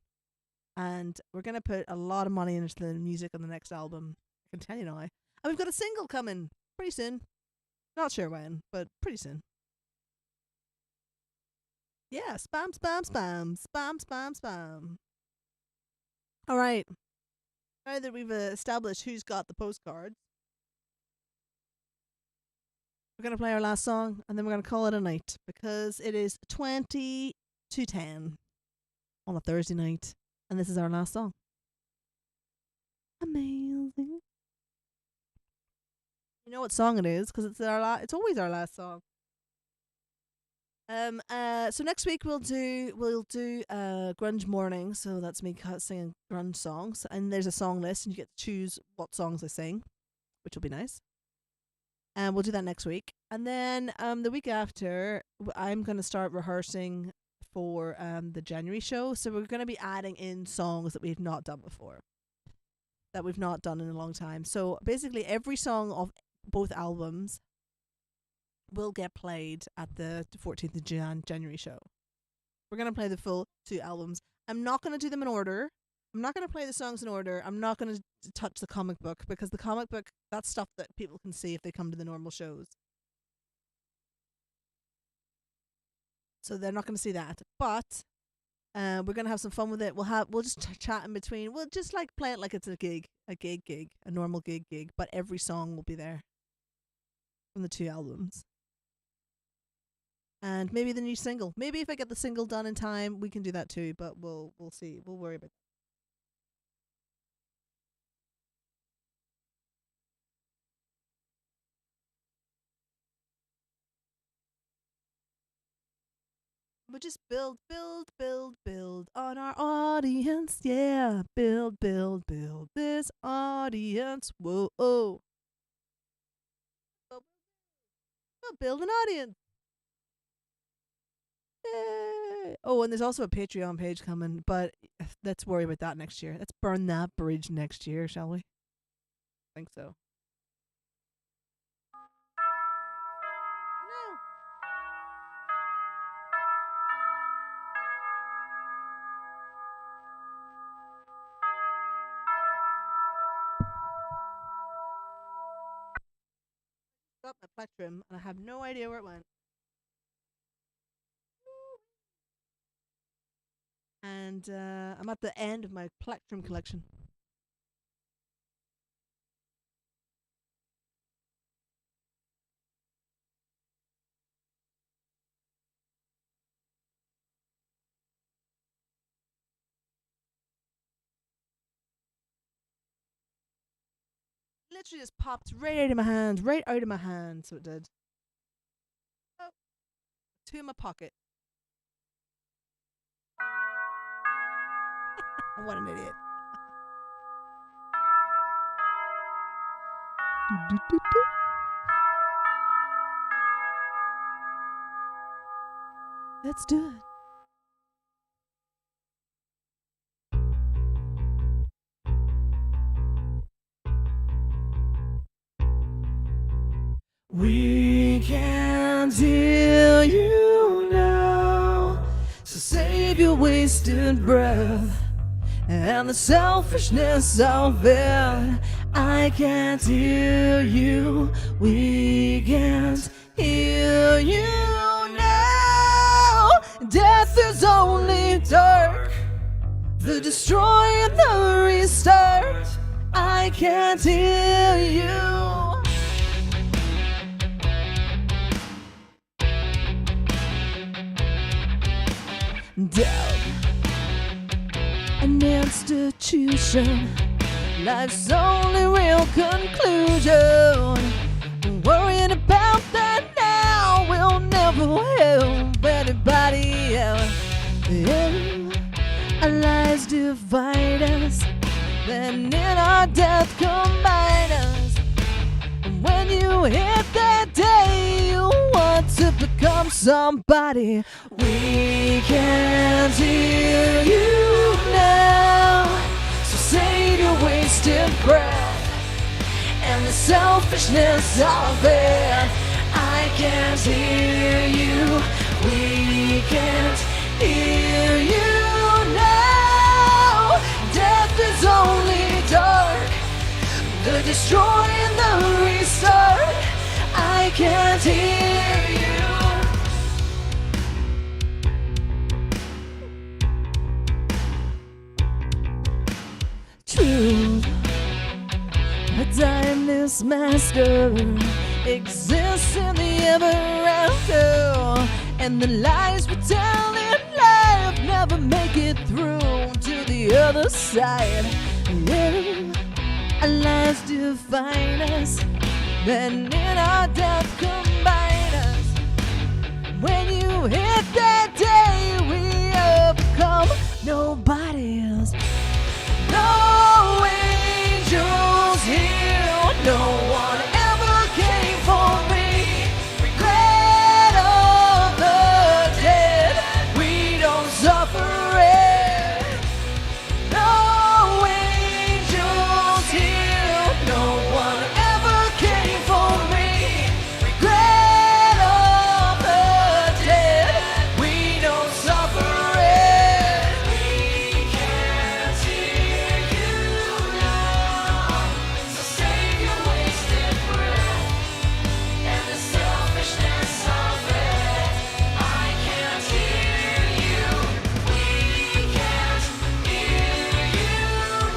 and we're gonna put a lot of money into the music on the next album. I can tell you now. And we've got a single coming pretty soon. Not sure when, but pretty soon. Yeah, spam, spam, spam, spam, spam, spam. All right. Now that we've established who's got the postcards, we're going to play our last song, and then we're going to call it a night, because it is 20 to 10 on a Thursday night, and this is our last song. Amazing. You know what song it is, because it's always our last song. So next week we'll do grunge morning, so that's me singing grunge songs, and there's a song list, and you get to choose what songs I sing, which will be nice. And we'll do that next week, and then the week after I'm gonna start rehearsing for the January show. So we're gonna be adding in songs that we've not done before, that we've not done in a long time. So basically, every song of both albums will get played at the 14th of January show. We're going to play the full two albums. I'm not going to do them in order. I'm not going to play the songs in order. I'm not going to touch the comic book, because the comic book, that's stuff that people can see if they come to the normal shows. So they're not going to see that. But we're going to have some fun with it. We'll just chat in between. We'll just like play it like it's a gig, a normal gig, but every song will be there from the two albums. And maybe the new single. Maybe if I get the single done in time, we can do that too. But we'll see. We'll worry about that. We'll just build on our audience. Yeah, build this audience. Whoa, oh. We'll build an audience. Yay. Oh, and there's also a Patreon page coming, but let's worry about that next year. Let's burn that bridge next year, shall we? I think so. No. Got my plectrum, and I have no idea where it went. And I'm at the end of my plectrum collection. Literally just popped right out of my hand, so it did. Oh, two in my pocket. What an idiot. Do-do-do-do. Let's do it. We can't hear you now, so save your wasted breath and the selfishness of it. I can't hear you. We can't hear you now. Death is only dark, the destroy and the restart. I can't hear you. Doubt an institution, life's only real conclusion. Worrying about that now will never help anybody else. Our lies divide us, then in our death combine us. When you hit that day, you want to become somebody. We can't hear you now, so save your wasted breath and the selfishness of it. I can't hear you. We can't hear you now. Death is only dark, the destroy and the restart. I can't hear you. Truth, a timeless master, exists in the ever after, and the lies we tell in life never make it through to the other side. Yeah. Our lives define us, then in our death combine us. When you hit that day, we have become nobodies. No angels here, no one ever came for me. Regret of the dead, we don't suffer it. No angels here, no one ever came for me. Regret of the dead, we don't suffer it. We can't hear you now, so save your wasted breath and the selfishness of it. I can't hear you. We can't hear you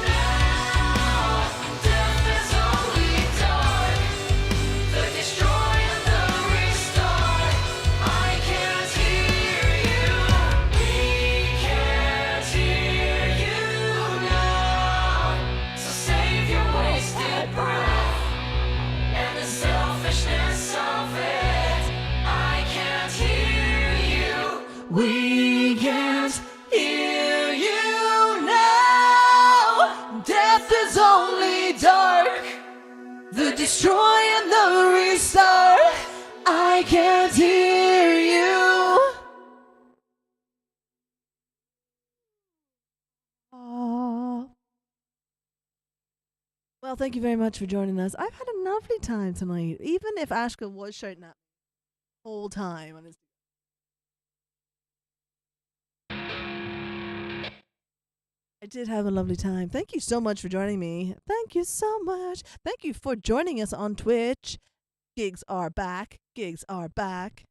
now. Death is only dark, the destroy and the restart. I can't hear you. We can't hear you now, so save your wasted breath and the selfishness of it. I can't hear you. We can't hear you now. Death is only dark, the destroy and the restart. I can't hear you. Well, thank you very much for joining us. I've had a lovely time tonight, even if Ashka was shouting at me the whole time on his. I did have a lovely time. Thank you so much for joining me. Thank you so much. Thank you for joining us on Twitch. Gigs are back. Gigs are back.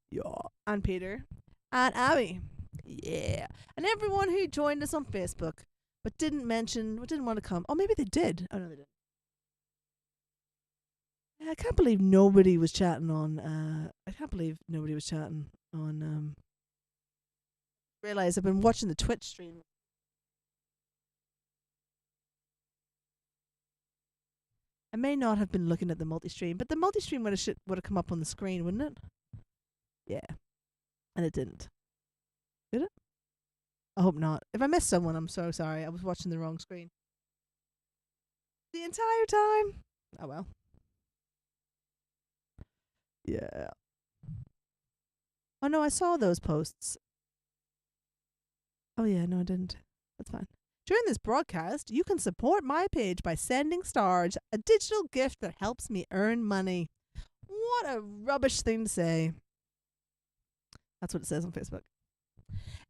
Yeah. And Peter. And Abby. Yeah. And everyone who joined us on Facebook but didn't want to come. Oh, maybe they did. Oh, no, they didn't. I can't believe nobody was chatting on. Realize I've been watching the Twitch stream. I may not have been looking at the multi-stream, but the multi-stream would have come up on the screen, wouldn't it? Yeah. And it didn't. Did it? I hope not. If I missed someone, I'm so sorry. I was watching the wrong screen the entire time. Oh well. Yeah. Oh no, I saw those posts. Oh yeah, no, I didn't. That's fine. During this broadcast, you can support my page by sending stars, a digital gift that helps me earn money. What a rubbish thing to say. That's what it says on Facebook.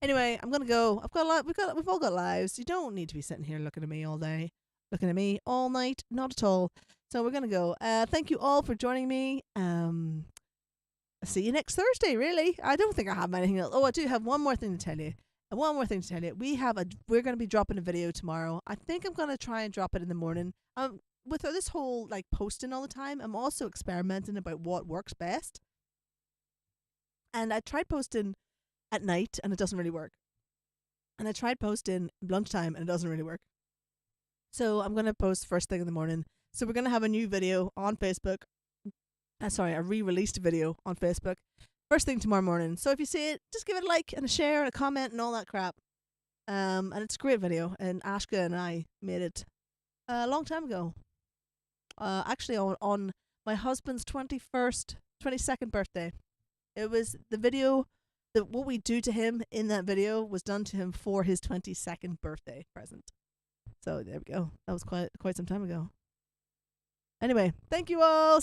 Anyway, I'm gonna go. I've got a lot. We've all got lives. You don't need to be sitting here looking at me all day, looking at me all night. Not at all. So we're gonna go. Thank you all for joining me. See you next Thursday. Really, I don't think I have anything else. Oh, I do have one more thing to tell you. One more thing to tell you. We're gonna be dropping a video tomorrow. I think I'm gonna try and drop it in the morning. With this whole like posting all the time, I'm also experimenting about what works best. And I tried posting at night and it doesn't really work. And I tried posting lunchtime and it doesn't really work. So I'm going to post first thing in the morning. So we're going to have a new video on Facebook. A re-released video on Facebook. First thing tomorrow morning. So if you see it, just give it a like and a share and a comment and all that crap. And it's a great video. And Ashka and I made it a long time ago. Actually on my husband's 22nd birthday. It was the video that what we do to him in that video was done to him for his 22nd birthday present. So there we go. That was quite some time ago. Anyway, thank you all.